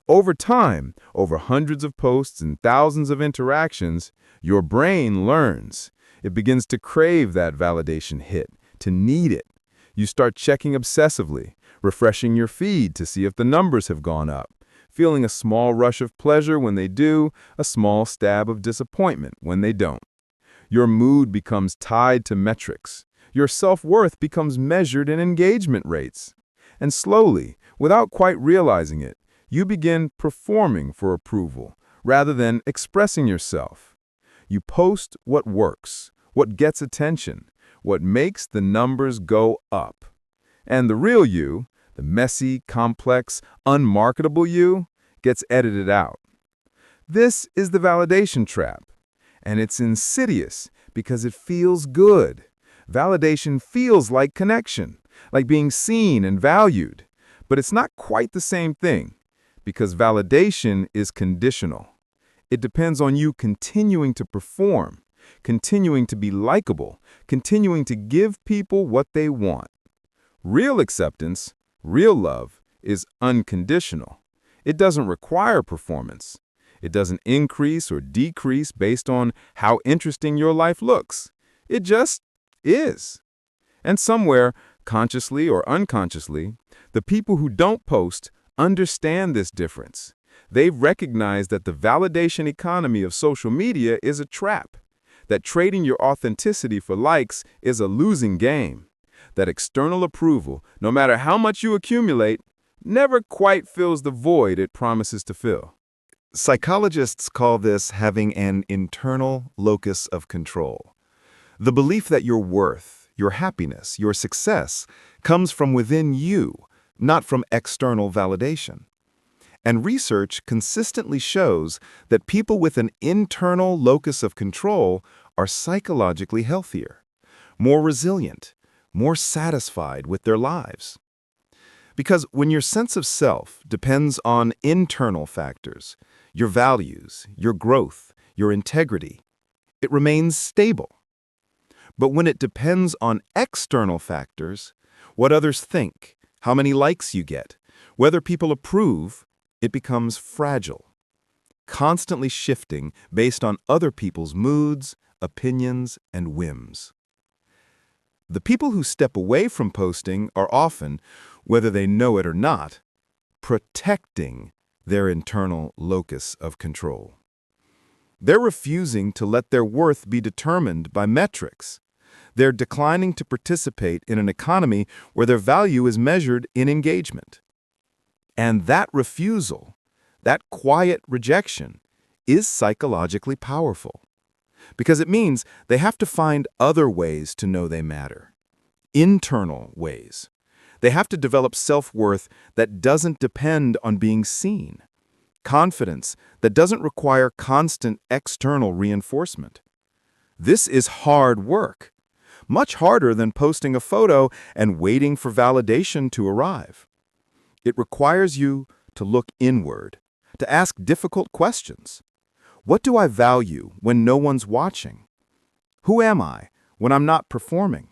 Over time, over hundreds of posts and thousands of interactions, your brain learns. It begins to crave that validation hit, to need it. You start checking obsessively, refreshing your feed to see if the numbers have gone up, feeling a small rush of pleasure when they do, a small stab of disappointment when they don't. Your mood becomes tied to metrics. Your self-worth becomes measured in engagement rates. And slowly, without quite realizing it, you begin performing for approval rather than expressing yourself. You post what works, what gets attention, what makes the numbers go up. And the real you, the messy, complex, unmarketable you, gets edited out. This is the validation trap. And it's insidious because it feels good. Validation feels like connection, like being seen and valued. But it's not quite the same thing, because validation is conditional. It depends on you continuing to perform, continuing to be likable, continuing to give people what they want. Real acceptance, real love, is unconditional. It doesn't require performance. It doesn't increase or decrease based on how interesting your life looks. It just is. And somewhere, consciously or unconsciously, the people who don't post understand this difference. They've recognized that the validation economy of social media is a trap, that trading your authenticity for likes is a losing game, that external approval, no matter how much you accumulate, never quite fills the void it promises to fill.
Psychologists call this having an internal locus of control. The belief that your worth, your happiness, your success comes from within you, not from external validation. And research consistently shows that people with an internal locus of control are psychologically healthier, more resilient, more satisfied with their lives. Because when your sense of self depends on internal factors, your values, your growth, your integrity, it remains stable. But when it depends on external factors, what others think, how many likes you get, whether people approve, it becomes fragile, constantly shifting based on other people's moods, opinions, and whims. The people who step away from posting are often, whether they know it or not, protecting their internal locus of control. They're refusing to let their worth be determined by metrics. They're declining to participate in an economy where their value is measured in engagement. And that refusal, that quiet rejection, is psychologically powerful. Because it means they have to find other ways to know they matter. Internal ways. They have to develop self-worth that doesn't depend on being seen. Confidence that doesn't require constant external reinforcement. This is hard work. Much harder than posting a photo and waiting for validation to arrive. It requires you to look inward, to ask difficult questions. What do I value when no one's watching? Who am I when I'm not performing?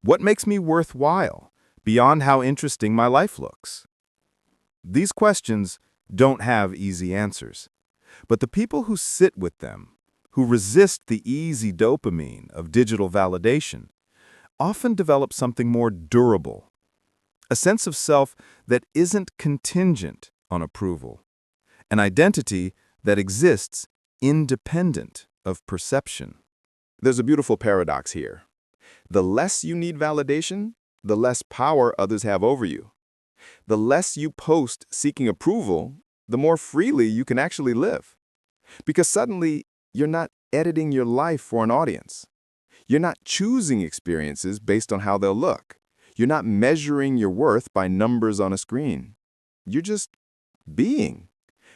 What makes me worthwhile beyond how interesting my life looks? These questions don't have easy answers, but the people who sit with them, who resist the easy dopamine of digital validation, often develop something more durable, a sense of self that isn't contingent on approval, an identity that exists independent of perception.
There's a beautiful paradox here. The less you need validation, the less power others have over you. The less you post seeking approval, the more freely you can actually live. Because suddenly, you're not editing your life for an audience. You're not choosing experiences based on how they'll look. You're not measuring your worth by numbers on a screen. You're just being,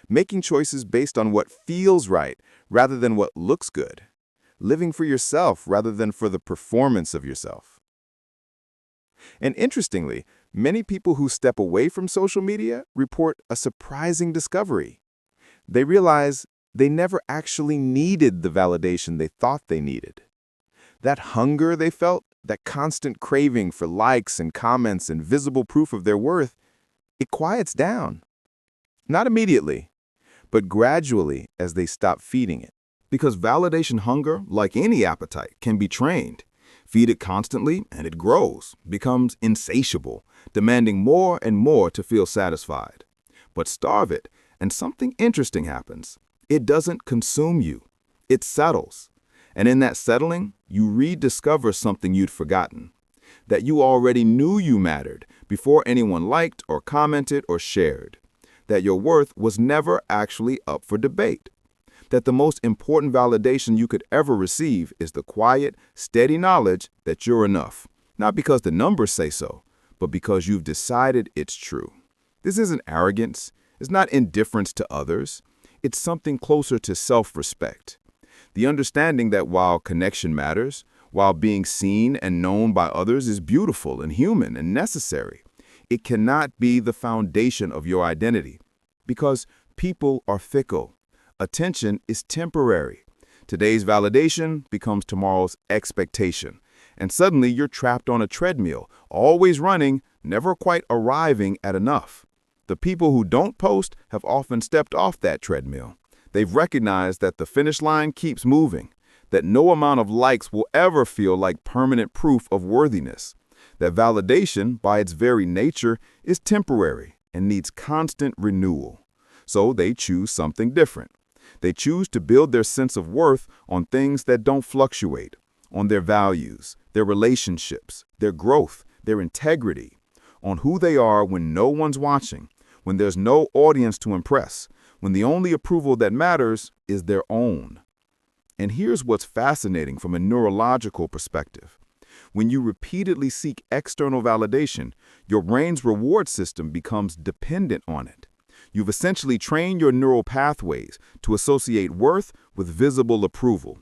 making choices based on what feels right rather than what looks good, living for yourself rather than for the performance of yourself. And interestingly, many people who step away from social media report a surprising discovery. They realize they never actually needed the validation they thought they needed. That hunger they felt, that constant craving for likes and comments and visible proof of their worth, it quiets down. Not immediately, but gradually as they stop feeding it.
Because validation hunger, like any appetite, can be trained. Feed it constantly and it grows, becomes insatiable, demanding more and more to feel satisfied. But starve it, and something interesting happens. It doesn't consume you. It settles. And in that settling, you rediscover something you'd forgotten. That you already knew you mattered before anyone liked or commented or shared. That your worth was never actually up for debate. That the most important validation you could ever receive is the quiet, steady knowledge that you're enough. Not because the numbers say so, but because you've decided it's true. This isn't arrogance. It's not indifference to others. It's something closer to self-respect. The understanding that while connection matters, while being seen and known by others is beautiful and human and necessary, it cannot be the foundation of your identity. Because people are fickle. Attention is temporary. Today's validation becomes tomorrow's expectation. And suddenly you're trapped on a treadmill, always running, never quite arriving at enough. The people who don't post have often stepped off that treadmill. They've recognized that the finish line keeps moving, that no amount of likes will ever feel like permanent proof of worthiness, that validation, by its very nature, is temporary,
and needs constant renewal. So they choose something different. They choose to build their sense of worth on things that don't fluctuate, on their values, their relationships, their growth, their integrity, on who they are when no one's watching, when there's no audience to impress, when the only approval that matters is their own. And here's what's fascinating from a neurological perspective. When you repeatedly seek external validation, your brain's reward system becomes dependent on it. You've essentially trained your neural pathways to associate worth with visible approval.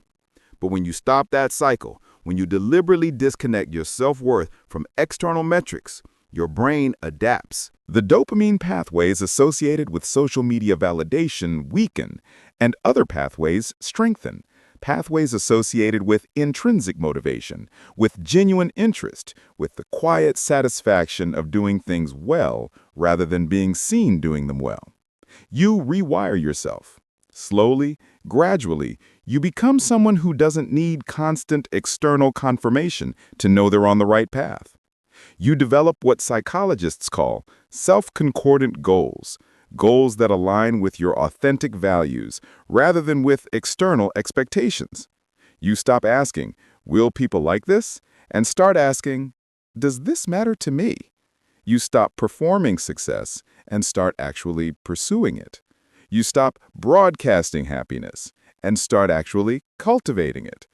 But when you stop that cycle, when you deliberately disconnect your self-worth from external metrics, your brain adapts. The dopamine pathways associated with social media validation weaken, and other pathways strengthen. Pathways associated with intrinsic motivation, with genuine interest, with the quiet satisfaction of doing things well rather than being seen doing them well. You rewire yourself. Slowly, gradually, you become someone who doesn't need constant external confirmation to know they're on the right path. You develop what psychologists call self-concordant goals, goals that align with your authentic values rather than with external expectations. You stop asking, "Will people like this?" and start asking, "Does this matter to me?" You stop performing success and start actually pursuing it. You stop broadcasting happiness and start actually cultivating it.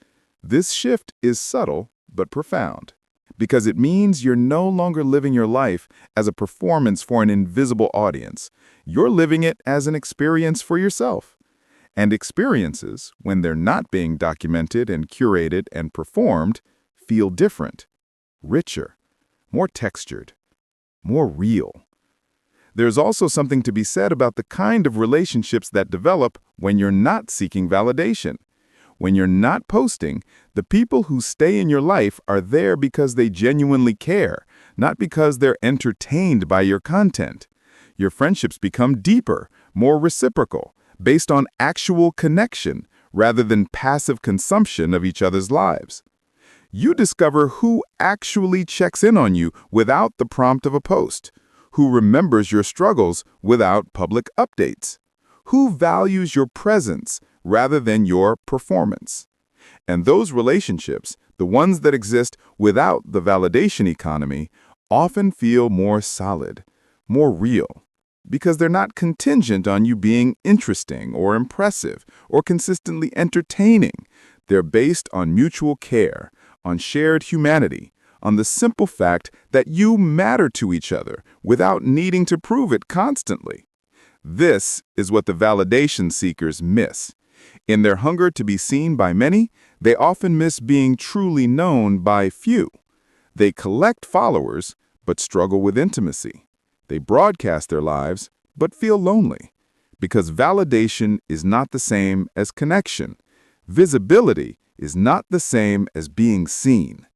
This shift is subtle but profound, because it means you're no longer living your life as a performance for an invisible audience. You're living it as an experience for yourself. And experiences, when they're not being documented and curated and performed, feel different, richer, more textured, more real. There's also something to be said about the kind of relationships that develop when you're not seeking validation. When you're not posting, the people who stay in your life are there because they genuinely care, not because they're entertained by your content. Your friendships become deeper, more reciprocal, based on actual connection rather than passive consumption of each other's lives. You discover who actually checks in on you without the prompt of a post, who remembers your struggles without public updates, who values your presence rather than your performance. And those relationships, the ones that exist without the validation economy, often feel more solid, more real, because they're not contingent on you being interesting or impressive or consistently entertaining. They're based on mutual care, on shared humanity, on the simple fact that you matter to each other without needing to prove it constantly. This is what the validation seekers miss. In their hunger to be seen by many, they often miss being truly known by few. They collect followers, but struggle with intimacy. They broadcast their lives, but feel lonely. Because validation is not the same as connection. Visibility is not the same as being seen.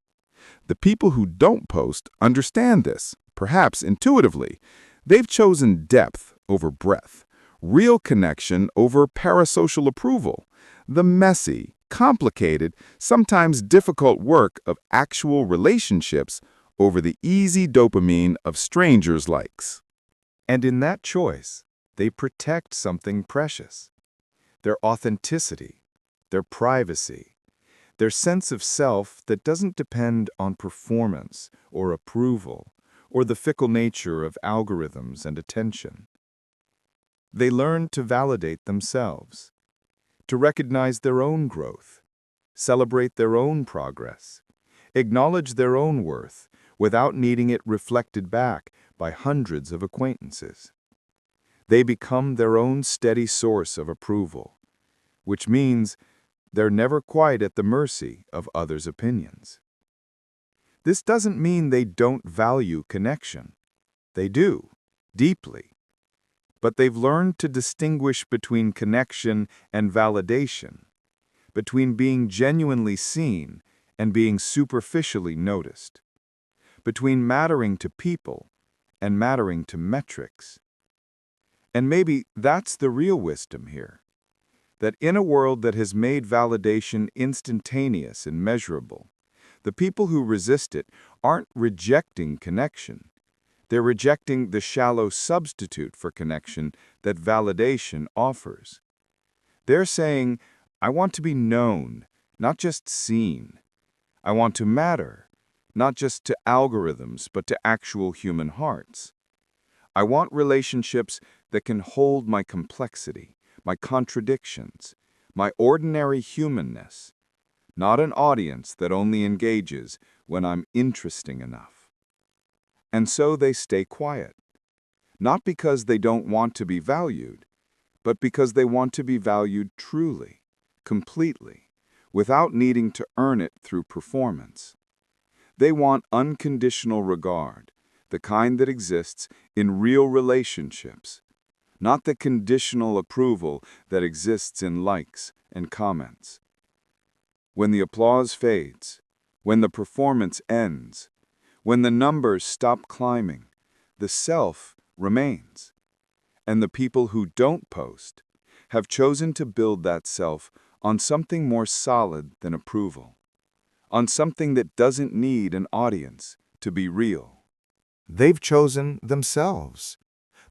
The people who don't post understand this, perhaps intuitively. They've chosen depth over breadth, real connection over parasocial approval, the messy, complicated, sometimes difficult work of actual relationships over the easy dopamine of strangers' likes.
And in that choice, they protect something precious: their authenticity, their privacy, their sense of self that doesn't depend on performance or approval or the fickle nature of algorithms and attention. They learn to validate themselves, to recognize their own growth, celebrate their own progress, acknowledge their own worth without needing it reflected back by hundreds of acquaintances. They become their own steady source of approval, which means they're never quite at the mercy of others' opinions. This doesn't mean they don't value connection. They do, deeply. But they've learned to distinguish between connection and validation, between being genuinely seen and being superficially noticed, between mattering to people and mattering to metrics. And maybe that's the real wisdom here, that in a world that has made validation instantaneous and measurable, the people who resist it aren't rejecting connection. They're rejecting the shallow substitute for connection that validation offers. They're saying, I want to be known, not just seen. I want to matter, not just to algorithms, but to actual human hearts. I want relationships that can hold my complexity, my contradictions, my ordinary humanness, not an audience that only engages when I'm interesting enough. And so they stay quiet, not because they don't want to be valued, but because they want to be valued truly, completely, without needing to earn it through performance. They want unconditional regard, the kind that exists in real relationships, not the conditional approval that exists in likes and comments. When the applause fades, when the performance ends, when the numbers stop climbing, the self remains. And the people who don't post have chosen to build that self on something more solid than approval, on something that doesn't need an audience to be real.
They've chosen themselves,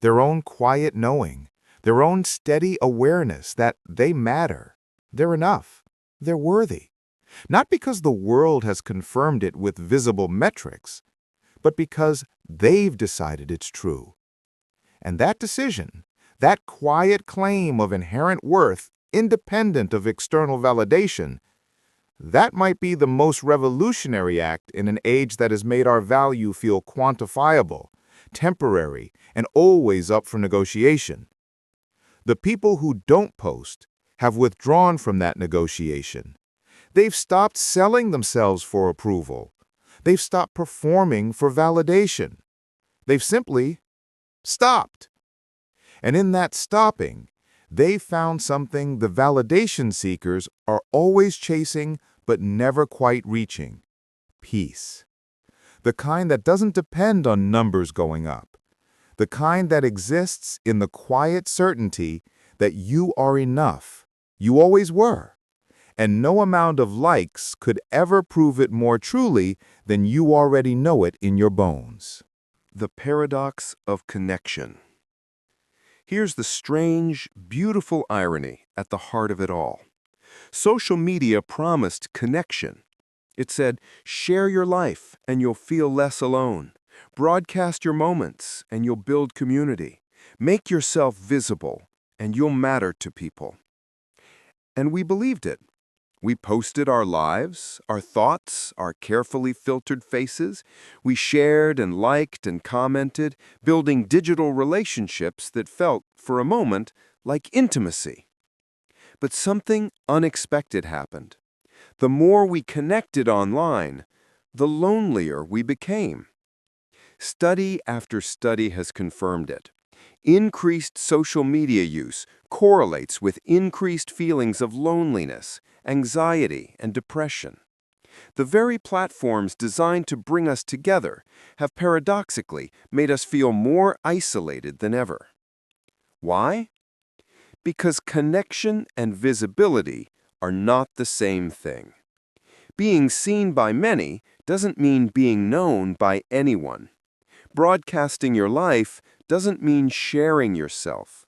their own quiet knowing, their own steady awareness that they matter, they're enough, they're worthy. Not because the world has confirmed it with visible metrics, but because they've decided it's true. And that decision, that quiet claim of inherent worth, independent of external validation, that might be the most revolutionary act in an age that has made our value feel quantifiable, temporary, and always up for negotiation. The people who don't post have withdrawn from that negotiation. They've stopped selling themselves for approval. They've stopped performing for validation. They've simply stopped. And in that stopping, they found something the validation seekers are always chasing but never quite reaching: peace. The kind that doesn't depend on numbers going up. The kind that exists in the quiet certainty that you are enough. You always were. And no amount of likes could ever prove it more truly than you already know it in your bones.
The paradox of connection. Here's the strange, beautiful irony at the heart of it all. Social media promised connection. It said, share your life and you'll feel less alone. Broadcast your moments and you'll build community. Make yourself visible and you'll matter to people. And we believed it. We posted our lives, our thoughts, our carefully filtered faces. We shared and liked and commented, building digital relationships that felt, for a moment, like intimacy. But something unexpected happened. The more we connected online, the lonelier we became. Study after study has confirmed it. Increased social media use correlates with increased feelings of loneliness, anxiety, and depression. The very platforms designed to bring us together have paradoxically made us feel more isolated than ever. Why? Because connection and visibility are not the same thing. Being seen by many doesn't mean being known by anyone. Broadcasting your life doesn't mean sharing yourself.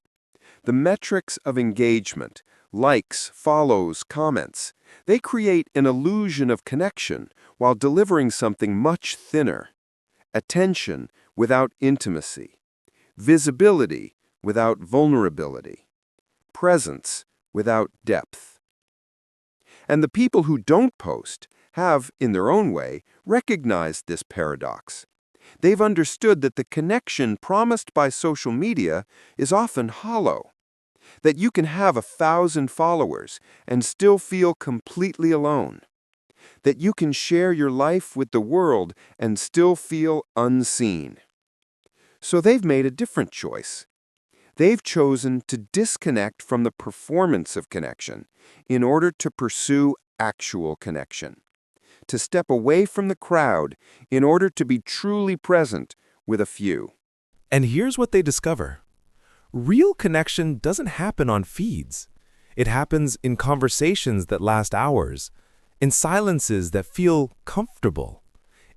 The metrics of engagement, likes, follows, comments, they create an illusion of connection while delivering something much thinner. Attention without intimacy. Visibility without vulnerability. Presence without depth. And the people who don't post have, in their own way, recognized this paradox. They've understood that the connection promised by social media is often hollow, that you can have 1,000 followers and still feel completely alone, that you can share your life with the world and still feel unseen. So they've made a different choice. They've chosen to disconnect from the performance of connection in order to pursue actual connection, to step away from the crowd in order to be truly present with a few.
And here's what they discover. Real connection doesn't happen on feeds. It happens in conversations that last hours, in silences that feel comfortable,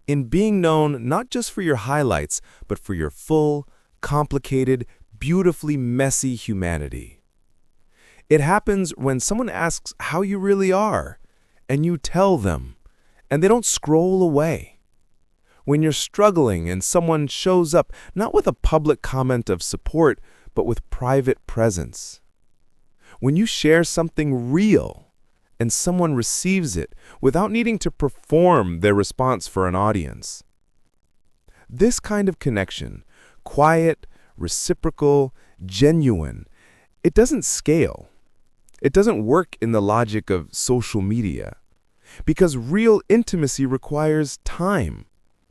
in being known not just for your highlights, but for your full, complicated, beautifully messy humanity. It happens when someone asks how you really are, and you tell them, and they don't scroll away. When you're struggling and someone shows up not with a public comment of support, but with private presence. When you share something real and someone receives it without needing to perform their response for an audience. This kind of connection, quiet, reciprocal, genuine, it doesn't scale. It doesn't work in the logic of social media, because real intimacy requires time,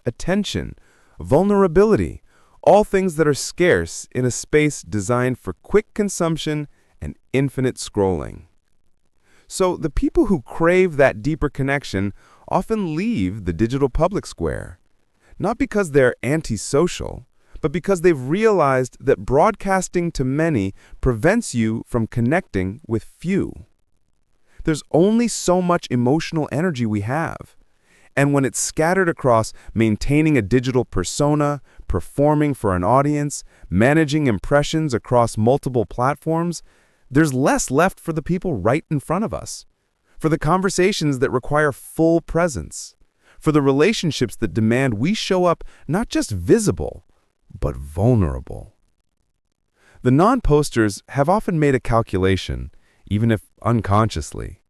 attention, vulnerability, all things that are scarce in a space designed for quick consumption and infinite scrolling. So the people who crave that deeper connection often leave the digital public square, not because they're antisocial, but because they've realized that broadcasting to many prevents you from connecting with few. There's only so much emotional energy we have. And when it's scattered across maintaining a digital persona, performing for an audience, managing impressions across multiple platforms, there's less left for the people right in front of us, for the conversations that require full presence, for the relationships that demand we show up not just visible, but vulnerable. The non-posters have often made a calculation, even if unconsciously.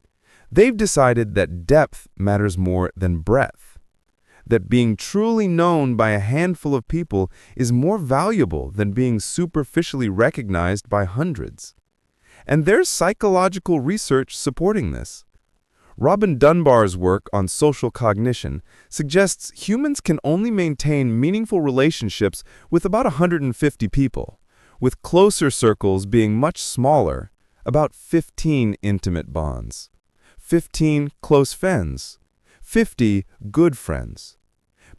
They've decided that depth matters more than breadth, that being truly known by a handful of people is more valuable than being superficially recognized by hundreds. And there's psychological research supporting this. Robin Dunbar's work on social cognition suggests humans can only maintain meaningful relationships with about 150 people, with closer circles being much smaller, about 15 intimate bonds. 15 close friends, 50 good friends.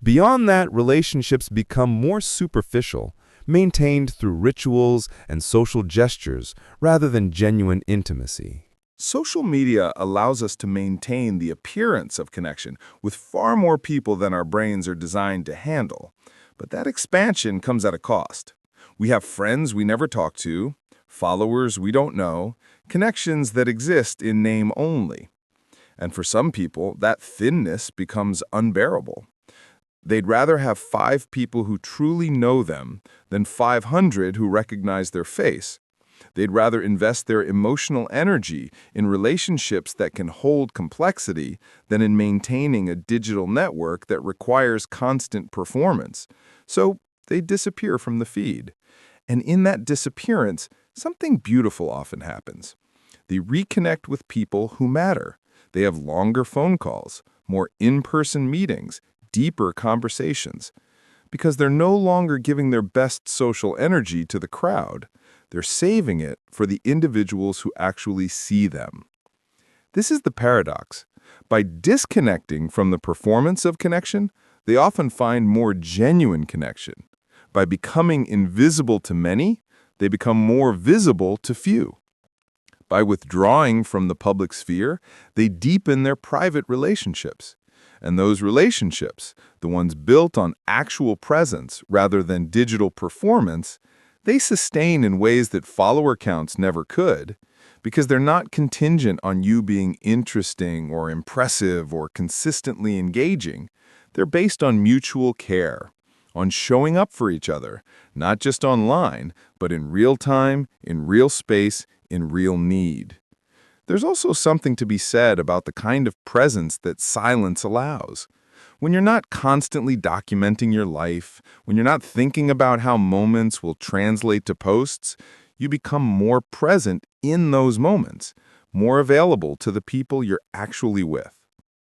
Beyond that, relationships become more superficial, maintained through rituals and social gestures rather than genuine intimacy.
Social media allows us to maintain the appearance of connection with far more people than our brains are designed to handle. But that expansion comes at a cost. We have friends we never talk to, followers we don't know, connections that exist in name only. And for some people, that thinness becomes unbearable. They'd rather have 5 people who truly know them than 500 who recognize their face. They'd rather invest their emotional energy in relationships that can hold complexity than in maintaining a digital network that requires constant performance. So they disappear from the feed. And in that disappearance, something beautiful often happens. They reconnect with people who matter. They have longer phone calls, more in-person meetings, deeper conversations. Because they're no longer giving their best social energy to the crowd. They're saving it for the individuals who actually see them. This is the paradox. By disconnecting from the performance of connection, they often find more genuine connection. By becoming invisible to many, they become more visible to few. By withdrawing from the public sphere, they deepen their private relationships. And those relationships, the ones built on actual presence rather than digital performance, they sustain in ways that follower counts never could, because they're not contingent on you being interesting or impressive or consistently engaging. They're based on mutual care, on showing up for each other, not just online, but in real time, in real space, in real need. There's also something to be said about the kind of presence that silence allows. When you're not constantly documenting your life, when you're not thinking about how moments will translate to posts, you become more present in those moments, more available to the people you're actually with.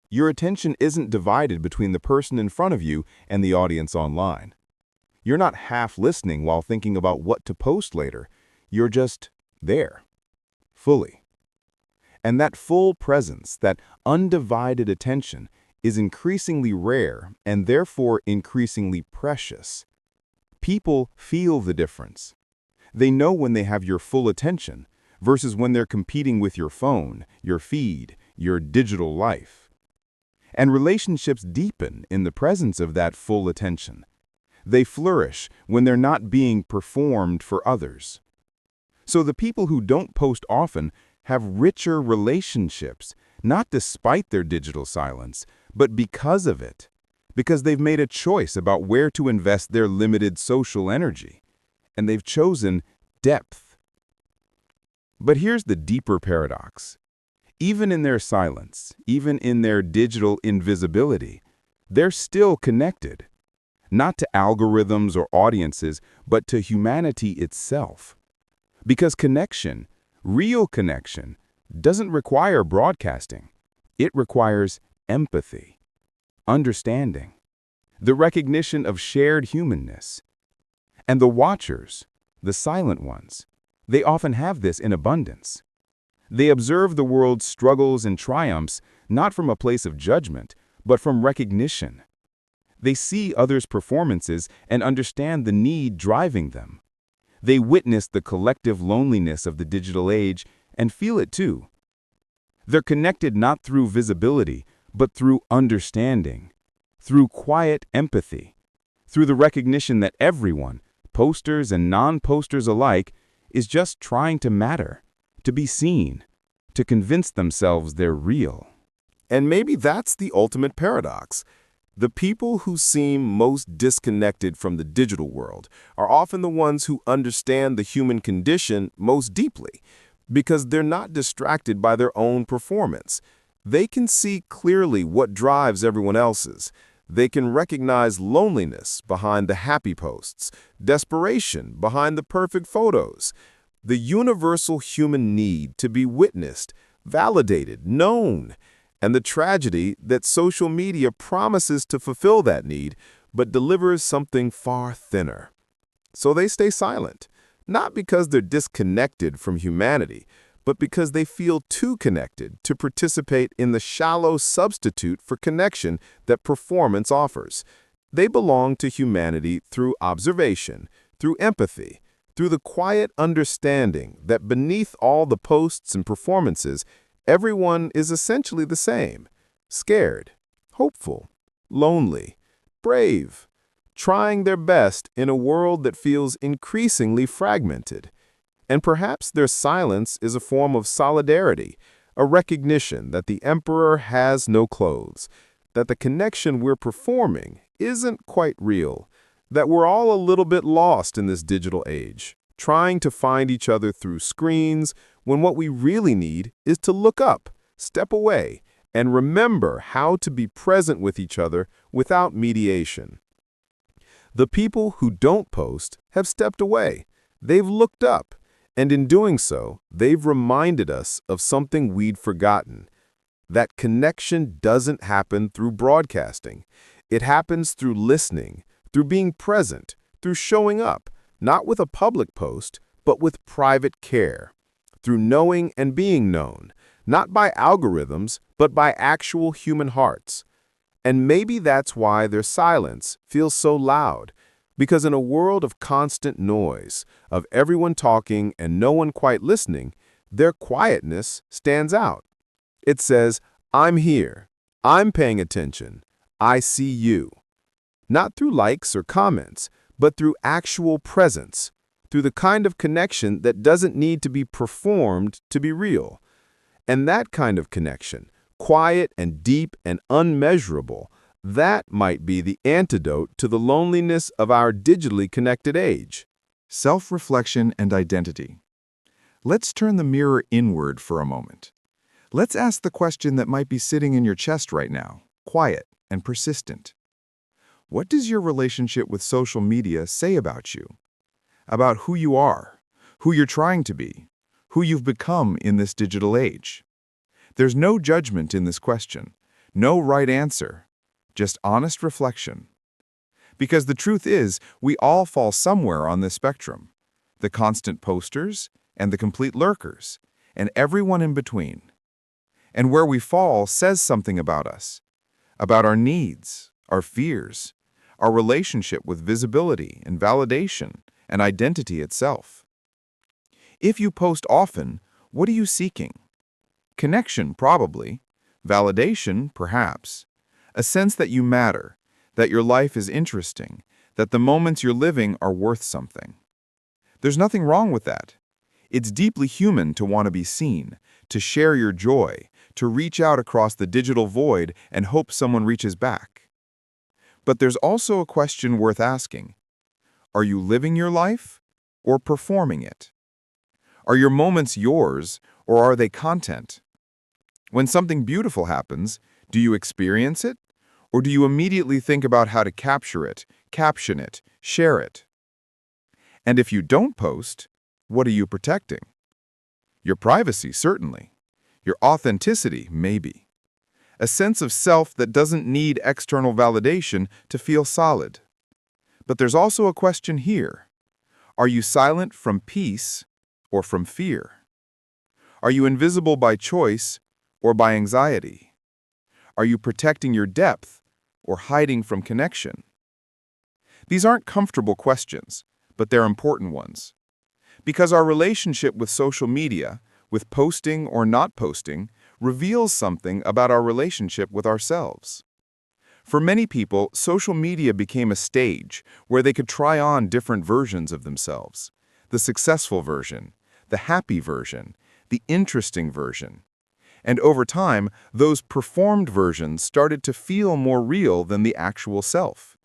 Your attention isn't divided between the person in front of you and the audience online. You're not half listening while thinking about what to post later. You're just there, fully. And that full presence, that undivided attention, is increasingly rare and therefore increasingly precious. People feel the difference. They know when they have your full attention versus when they're competing with your phone, your feed, your digital life.
And relationships deepen in the presence of that full attention. They flourish when they're not being performed for others. So the people who don't post often have richer relationships, not despite their digital silence, but because of it. Because they've made a choice about where to invest their limited social energy. And they've chosen depth. But here's the deeper paradox. Even in their silence, even in their digital invisibility, they're still connected. Not to algorithms or audiences, but to humanity itself. Because connection, real connection, doesn't require broadcasting. It requires empathy, understanding, the recognition of shared humanness. And the watchers, the silent ones, they often have this in abundance. They observe the world's struggles and triumphs not from a place of judgment, but from recognition. They see others' performances and understand the need driving them. They witness the collective loneliness of the digital age and feel it too. They're connected not through visibility, but through understanding, through quiet empathy, through the recognition that everyone, posters and non-posters alike, is just trying to matter, to be seen, to convince themselves they're real.
And maybe that's the ultimate paradox. The people who seem most disconnected from the digital world are often the ones who understand the human condition most deeply, because they're not distracted by their own performance. They can see clearly what drives everyone else's. They can recognize loneliness behind the happy posts, desperation behind the perfect photos, the universal human need to be witnessed, validated, known, and the tragedy that social media promises to fulfill that need, but delivers something far thinner. So they stay silent, not because they're disconnected from humanity, but because they feel too connected to participate in the shallow substitute for connection that performance offers. They belong to humanity through observation, through empathy, through the quiet understanding that beneath all the posts and performances, everyone is essentially the same: scared, hopeful, lonely, brave, trying their best in a world that feels increasingly fragmented. And perhaps their silence is a form of solidarity, a recognition that the emperor has no clothes, that the connection we're performing isn't quite real, that we're all a little bit lost in this digital age, trying to find each other through screens, when what we really need is to look up, step away, and remember how to be present with each other without mediation. The people who don't post have stepped away. They've looked up. And in doing so, they've reminded us of something we'd forgotten. That connection doesn't happen through broadcasting. It happens through listening, through being present, through showing up, not with a public post, but with private care, through knowing and being known, not by algorithms, but by actual human hearts. And maybe that's why their silence feels so loud. Because in a world of constant noise, of everyone talking and no one quite listening, their quietness stands out. It says, I'm here, I'm paying attention, I see you. Not through likes or comments, but through actual presence, through the kind of connection that doesn't need to be performed to be real. And that kind of connection, quiet and deep and unmeasurable, that might be the antidote to the loneliness of our digitally connected age.
Self-reflection and identity. Let's turn the mirror inward for a moment. Let's ask the question that might be sitting in your chest right now, quiet and persistent. What does your relationship with social media say about you? About who you are, who you're trying to be, who you've become in this digital age? There's no judgment in this question, no right answer. Just honest reflection. Because the truth is, we all fall somewhere on this spectrum. The constant posters and the complete lurkers, and everyone in between. And where we fall says something about us, about our needs, our fears, our relationship with visibility and validation and identity itself. If you post often, what are you seeking? Connection, probably. Validation, perhaps.
A sense that you matter, that your life is interesting, that the moments you're living are worth something. There's nothing wrong with that. It's deeply human to want to be seen, to share your joy, to reach out across the digital void and hope someone reaches back. But there's also a question worth asking. Are you living your life or performing it? Are your moments yours or are they content? When something beautiful happens, do you experience it? Or do you immediately think about how to capture it, caption it, share it? And if you don't post, what are you protecting? Your privacy, certainly. Your authenticity, maybe. A sense of self that doesn't need external validation to feel solid. But there's also a question here. Are you silent from peace or from fear? Are you invisible by choice or by anxiety? Are you protecting your depth or hiding from connection? These aren't comfortable questions, but they're important ones. Because our relationship with social media, with posting or not posting, reveals something about our relationship with ourselves. For many people, social media became a stage where they could try on different versions of themselves. The successful version, the happy version, the interesting version. And over time, those performed versions started to feel more real than the actual self.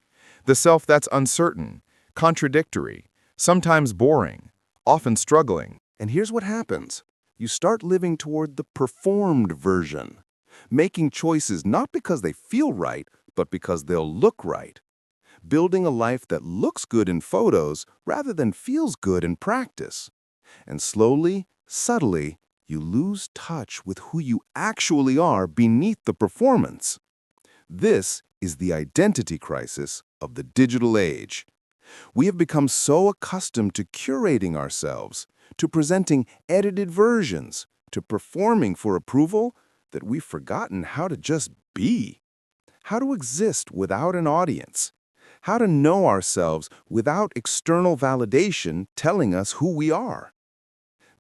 The self that's uncertain, contradictory, sometimes boring, often struggling.
And here's what happens. You start living toward the performed version, making choices not because they feel right, but because they'll look right. Building a life that looks good in photos rather than feels good in practice. And slowly, subtly, you lose touch with who you actually are beneath the performance. This is the identity crisis of the digital age. We have become so accustomed to curating ourselves, to presenting edited versions, to performing for approval, that we've forgotten how to just be. How to exist without an audience. How to know ourselves without external validation telling us who we are.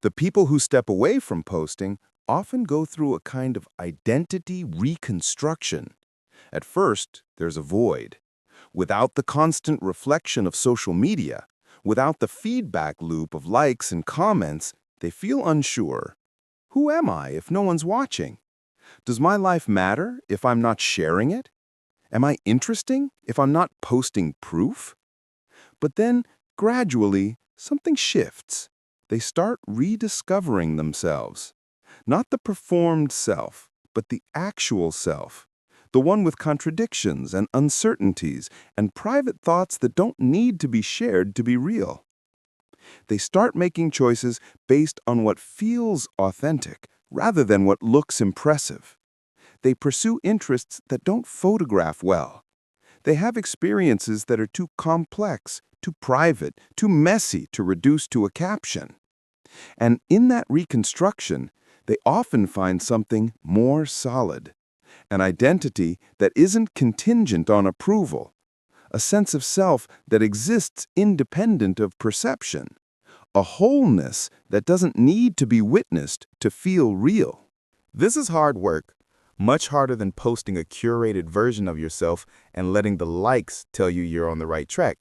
The people who step away from posting often go through a kind of identity reconstruction. At first, there's a void. Without the constant reflection of social media, without the feedback loop of likes and comments, they feel unsure. Who am I if no one's watching? Does my life matter if I'm not sharing it? Am I interesting if I'm not posting proof? But then, gradually, something shifts. They start rediscovering themselves. Not the performed self, but the actual self. The one with contradictions and uncertainties and private thoughts that don't need to be shared to be real. They start making choices based on what feels authentic rather than what looks impressive. They pursue interests that don't photograph well. They have experiences that are too complex, too private, too messy to reduce to a caption. And in that reconstruction, they often find something more solid. An identity that isn't contingent on approval. A sense of self that exists independent of perception. A wholeness that doesn't need to be witnessed to feel real.
This is hard work, much harder than posting a curated version of yourself and letting the likes tell you you're on the right track,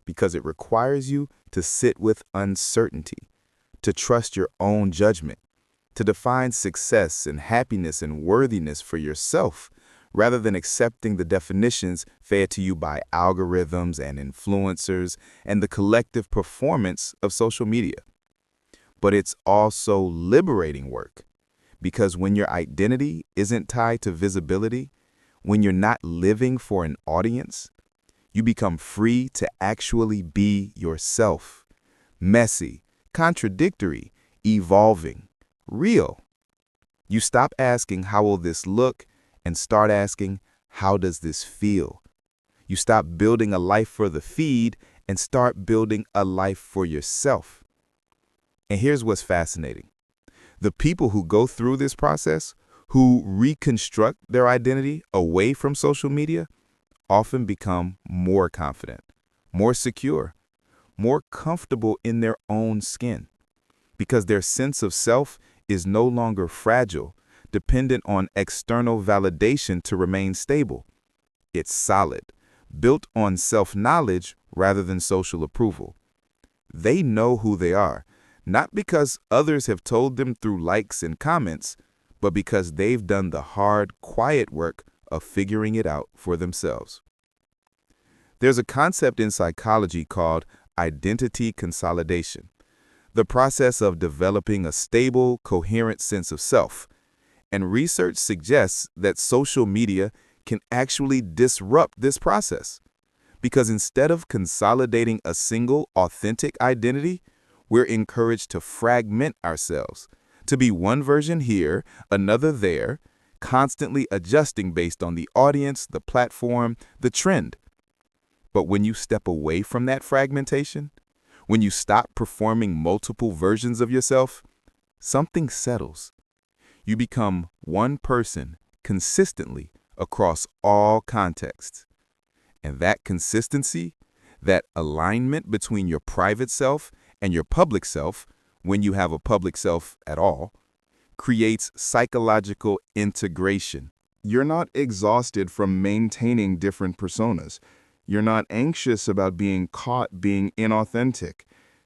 because it requires you to sit with uncertainty, to trust your own judgment, to define success and happiness and worthiness for yourself, rather than accepting the definitions fed to you by algorithms and influencers and the collective performance of social media. But it's also liberating work. Because when your identity isn't tied to visibility, when you're not living for an audience, you become free to actually be yourself. Messy, contradictory, evolving, real. You stop asking, how will this look? And start asking, how does this feel? You stop building a life for the feed and start building a life for yourself. And here's what's fascinating. The people who go through this process, who reconstruct their identity away from social media, often become more confident, more secure, more comfortable in their own skin, because their sense of self is no longer fragile,
dependent on external validation to remain stable. It's solid, built on self-knowledge rather than social approval. They know who they are, not because others have told them through likes and comments, but because they've done the hard, quiet work of figuring it out for themselves. There's a concept in psychology called identity consolidation, the process of developing a stable, coherent sense of self. And research suggests that social media can actually disrupt this process. Because instead of consolidating a single, authentic identity, we're encouraged to fragment ourselves, to be one version here, another there, constantly adjusting based on the audience, the platform, the trend. But when you step away from that fragmentation, when you stop performing multiple versions of yourself, something settles. You become one person consistently across all contexts. And that consistency, that alignment between your private self and your public self, when you have a public self at all, creates psychological integration. You're not exhausted from maintaining different personas. You're not anxious about being caught being inauthentic.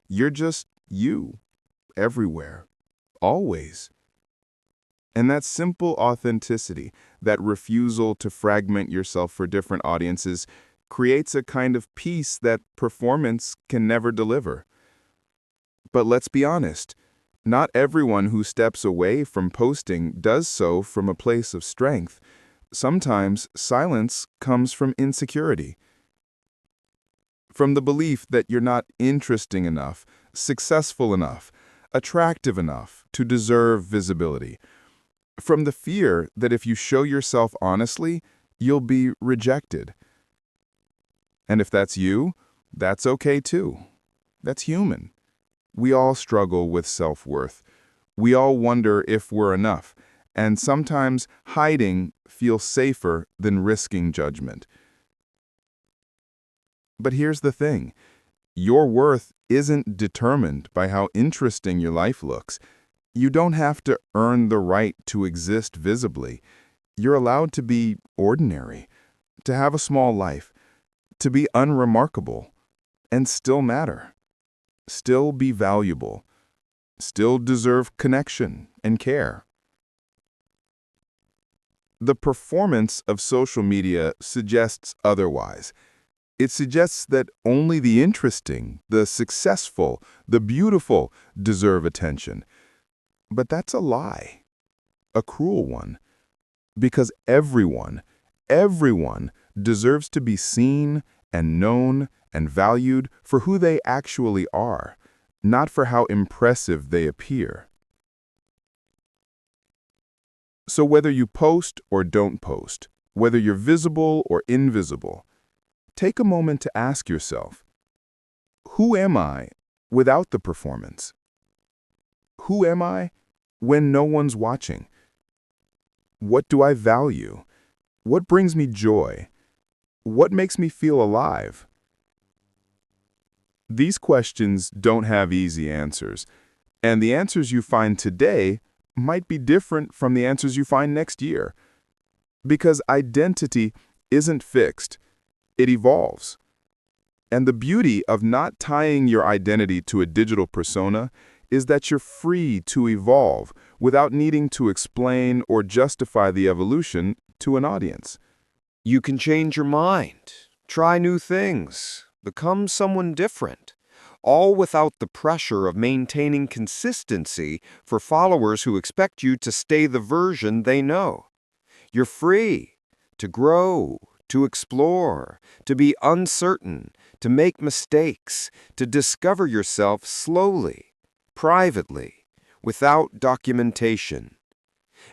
You're just you, everywhere, always. And that simple authenticity, that refusal to fragment yourself for different audiences, creates a kind of peace that performance can never deliver. But let's be honest, not everyone who steps away from posting does so from a place of strength. Sometimes silence comes from insecurity, from the belief that you're not interesting enough, successful enough, attractive enough to deserve visibility, from the fear that if you show yourself honestly, you'll be rejected. And if that's you, that's okay too. That's human. We all struggle with self-worth. We all wonder if we're enough, and sometimes hiding feels safer than risking judgment. But here's the thing. Your worth isn't determined by how interesting your life looks. You don't have to earn the right to exist visibly. You're allowed to be ordinary, to have a small life, to be unremarkable, and still matter, still be valuable, still deserve connection and care. The performance of social media suggests otherwise. It suggests that only the interesting, the successful, the beautiful deserve attention. But that's a lie, a cruel one, because everyone deserves to be seen and known and valued for who they actually are, not for how impressive they appear. So whether you post or don't post, whether you're visible or invisible, take a moment to ask yourself, who am I without the performance? Who am I when no one's watching? What do I value? What brings me joy? What makes me feel alive? These questions don't have easy answers, and the answers you find today might be different from the answers you find next year. Because identity isn't fixed, it evolves. And the beauty of not tying your identity to a digital persona is that you're free to evolve without needing to explain or justify the evolution to an audience.
You can change your mind, try new things, become someone different, all without the pressure of maintaining consistency for followers who expect you to stay the version they know. You're free to grow, to explore, to be uncertain, to make mistakes, to discover yourself slowly, privately, without documentation.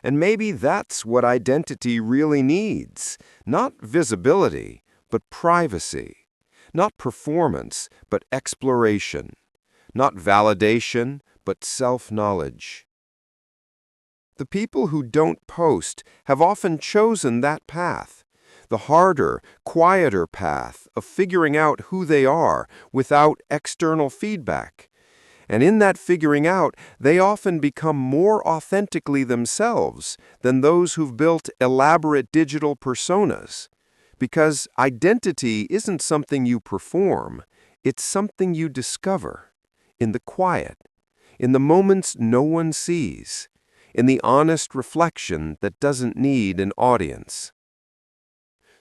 And maybe that's what identity really needs, not visibility, but privacy, not performance, but exploration, not validation, but self-knowledge. The people who don't post have often chosen that path, the harder, quieter path of figuring out who they are without external feedback. And in that figuring out, they often become more authentically themselves than those who've built elaborate digital personas. Because identity isn't something you perform, it's something you discover in the quiet, in the moments no one sees, in the honest reflection that doesn't need an audience.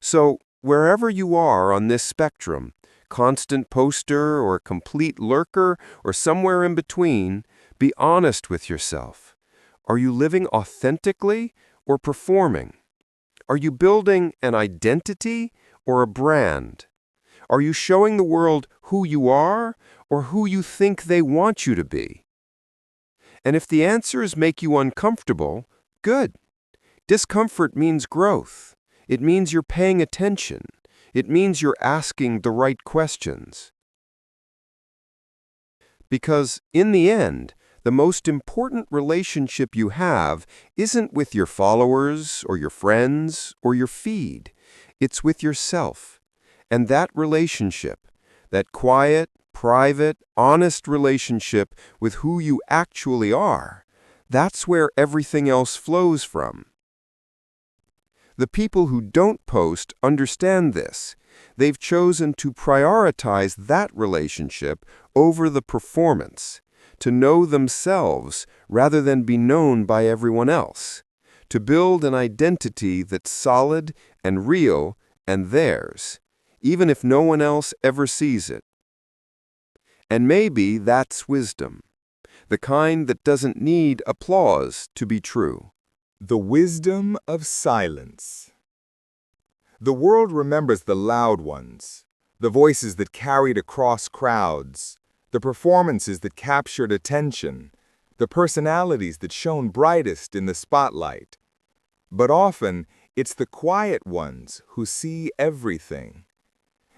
So, wherever you are on this spectrum, constant poster or complete lurker or somewhere in between, be honest with yourself. Are you living authentically or performing? Are you building an identity or a brand? Are you showing the world who you are or who you think they want you to be? And if the answers make you uncomfortable, good. Discomfort means growth. It means you're paying attention. It means you're asking the right questions. Because in the end, the most important relationship you have isn't with your followers or your friends or your feed. It's with yourself. And that relationship, that quiet, private, honest relationship with who you actually are, that's where everything else flows from. The people who don't post understand this. They've chosen to prioritize that relationship over the performance, to know themselves rather than be known by everyone else, to build an identity that's solid and real and theirs, even if no one else ever sees it. And maybe that's wisdom, the kind that doesn't need applause to be true.
The wisdom of silence. The world remembers the loud ones, the voices that carried across crowds, the performances that captured attention, the personalities that shone brightest in the spotlight. But often, it's the quiet ones who see everything.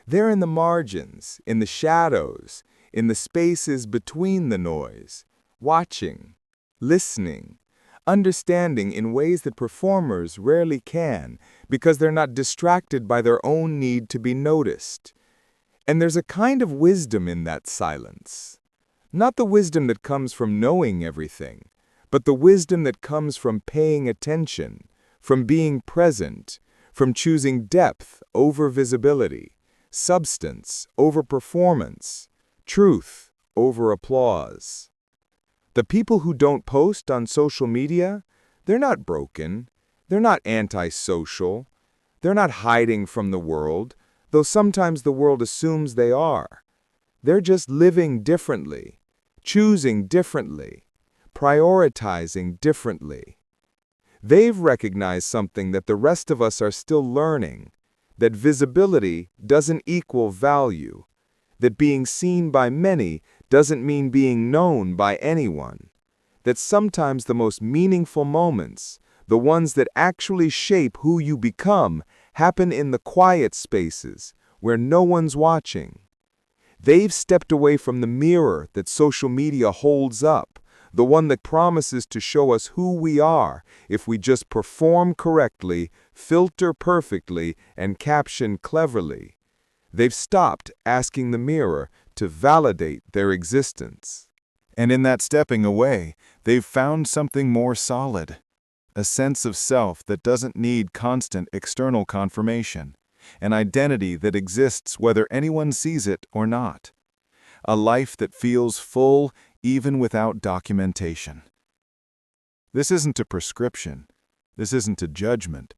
They're in the margins, in the shadows, in the spaces between the noise, watching, listening, understanding in ways that performers rarely can because they're not distracted by their own need to be noticed. And there's a kind of wisdom in that silence. Not the wisdom that comes from knowing everything, but the wisdom that comes from paying attention, from being present, from choosing depth over visibility, substance over performance, truth over applause. The people who don't post on social media, they're not broken, they're not antisocial, they're not hiding from the world, though sometimes the world assumes they are. They're just living differently, choosing differently, prioritizing differently. They've recognized something that the rest of us are still learning, that visibility doesn't equal value, that being seen by many doesn't mean being known by anyone, that sometimes the most meaningful moments, the ones that actually shape who you become, happen in the quiet spaces where no one's watching. They've stepped away from the mirror that social media holds up, the one that promises to show us who we are if we just perform correctly, filter perfectly, and caption cleverly. They've stopped asking the mirror to validate their existence.
And in that stepping away, they've found something more solid, a sense of self that doesn't need constant external confirmation, an identity that exists whether anyone sees it or not, a life that feels full even without documentation. This isn't a prescription. This isn't a judgment.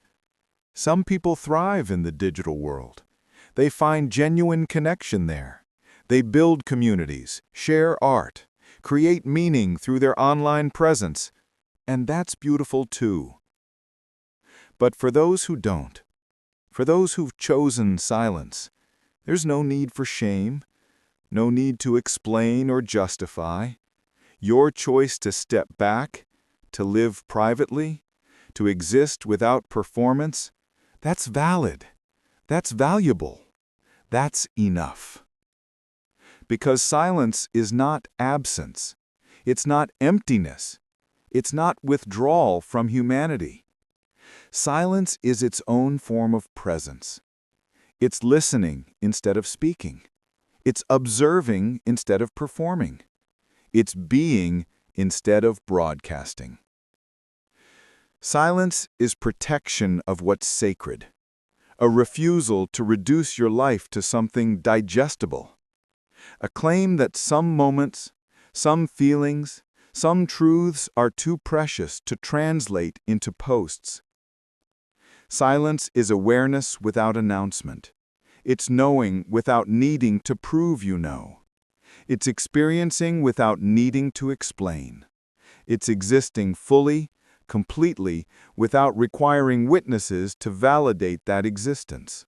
Some people thrive in the digital world. They find genuine connection there. They build communities, share art, create meaning through their online presence, and that's beautiful too. But for those who don't, for those who've chosen silence, there's no need for shame, no need to explain or justify. Your choice to step back, to live privately, to exist without performance, that's valid. That's valuable. That's enough. Because silence is not absence. It's not emptiness. It's not withdrawal from humanity. Silence is its own form of presence. It's listening instead of speaking. It's observing instead of performing. It's being instead of broadcasting. Silence is protection of what's sacred, a refusal to reduce your life to something digestible, a claim that some moments, some feelings, some truths are too precious to translate into posts. Silence is awareness without announcement. It's knowing without needing to prove you know. It's experiencing without needing to explain. It's existing fully, completely, without requiring witnesses to validate that existence.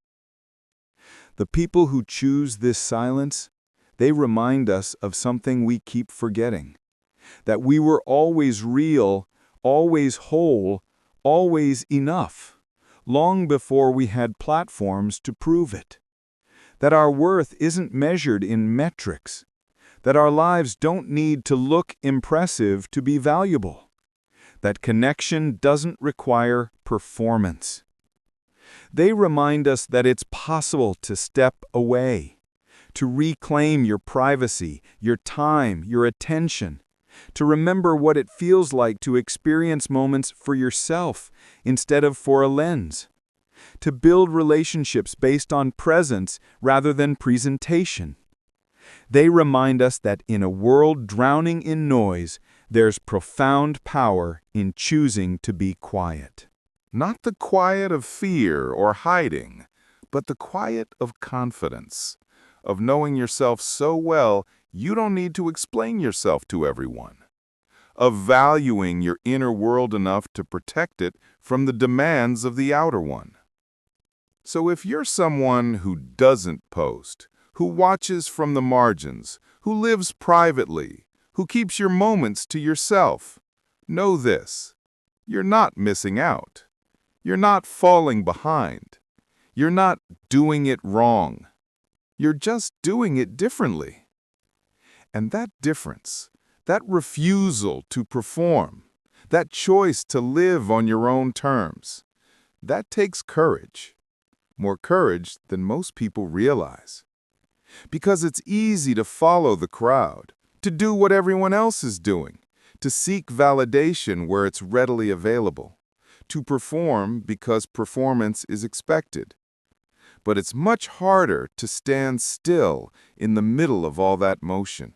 The people who choose this silence, they remind us of something we keep forgetting. That we were always real, always whole, always enough, long before we had platforms to prove it. That our worth isn't measured in metrics. That our lives don't need to look impressive to be valuable. That connection doesn't require performance. They remind us that it's possible to step away, to reclaim your privacy, your time, your attention, to remember what it feels like to experience moments for yourself instead of for a lens, to build relationships based on presence rather than presentation. They remind us that in a world drowning in noise, there's profound power in choosing to be quiet.
Not the quiet of fear or hiding, but the quiet of confidence, of knowing yourself so well you don't need to explain yourself to everyone, of valuing your inner world enough to protect it from the demands of the outer one. So if you're someone who doesn't post, who watches from the margins, who lives privately, who keeps your moments to yourself, know this: you're not missing out. You're not falling behind. You're not doing it wrong. You're just doing it differently. And that difference, that refusal to perform, that choice to live on your own terms, that takes courage. More courage than most people realize. Because it's easy to follow the crowd, to do what everyone else is doing, to seek validation where it's readily available, to perform because performance is expected. But it's much harder to stand still in the middle of all that motion,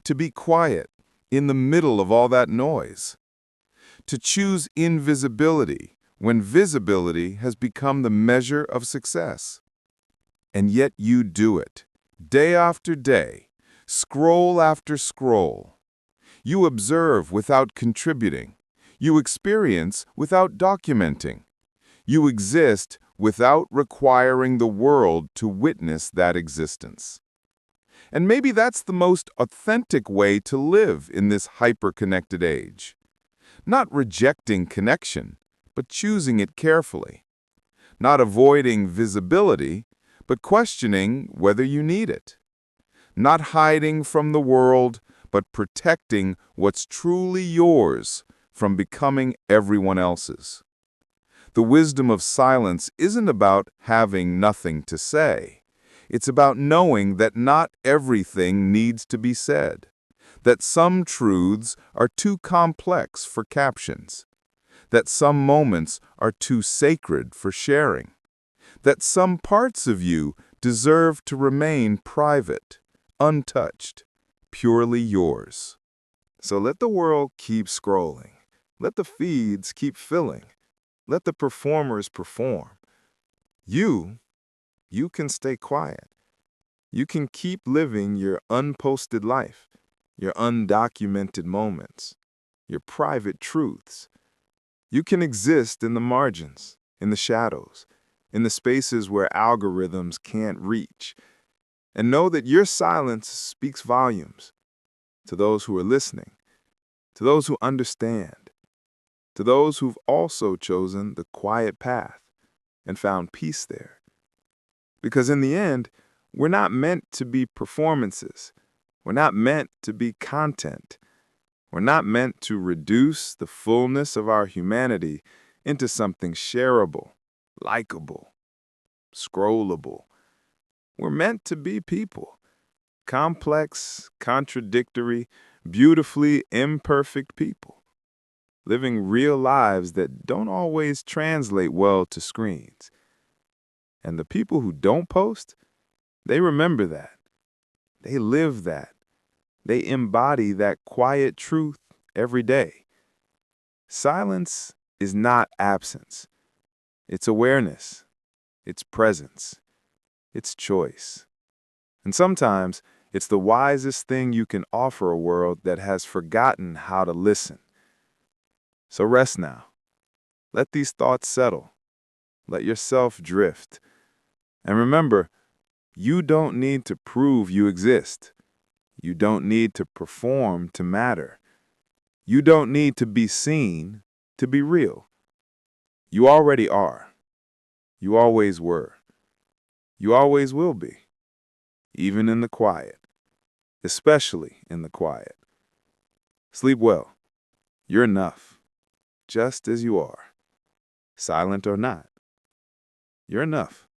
to be quiet in the middle of all that noise, to choose invisibility when visibility has become the measure of success. And yet you do it, day after day, scroll after scroll. You observe without contributing. You experience without documenting. You exist without requiring the world to witness that existence. And maybe that's the most authentic way to live in this hyper-connected age. Not rejecting connection, but choosing it carefully. Not avoiding visibility, but questioning whether you need it. Not hiding from the world, but protecting what's truly yours from becoming everyone else's. The wisdom of silence isn't about having nothing to say. It's about knowing that not everything needs to be said, that some truths are too complex for captions, that some moments are too sacred for sharing, that some parts of you deserve to remain private, untouched, purely yours. So let the world keep scrolling. Let the feeds keep filling. Let the performers perform. You can stay quiet. You can keep living your unposted life, your undocumented moments, your private truths. You can exist in the margins, in the shadows, in the spaces where algorithms can't reach, and know that your silence speaks volumes to those who are listening, to those who understand, to those who've also chosen the quiet path and found peace there. Because in the end, we're not meant to be performances. We're not meant to be content. We're not meant to reduce the fullness of our humanity into something shareable, likable, scrollable. We're meant to be people, complex, contradictory, beautifully imperfect people, living real lives that don't always translate well to screens. And the people who don't post, they remember that. They live that. They embody that quiet truth every day. Silence is not absence. It's awareness. It's presence. It's choice. And sometimes it's the wisest thing you can offer a world that has forgotten how to listen. So rest now. Let these thoughts settle. Let yourself drift. And remember, you don't need to prove you exist. You don't need to perform to matter. You don't need to be seen to be real. You already are. You always were. You always will be. Even in the quiet. Especially in the quiet. Sleep well. You're enough. Just as you are. Silent or not. You're enough.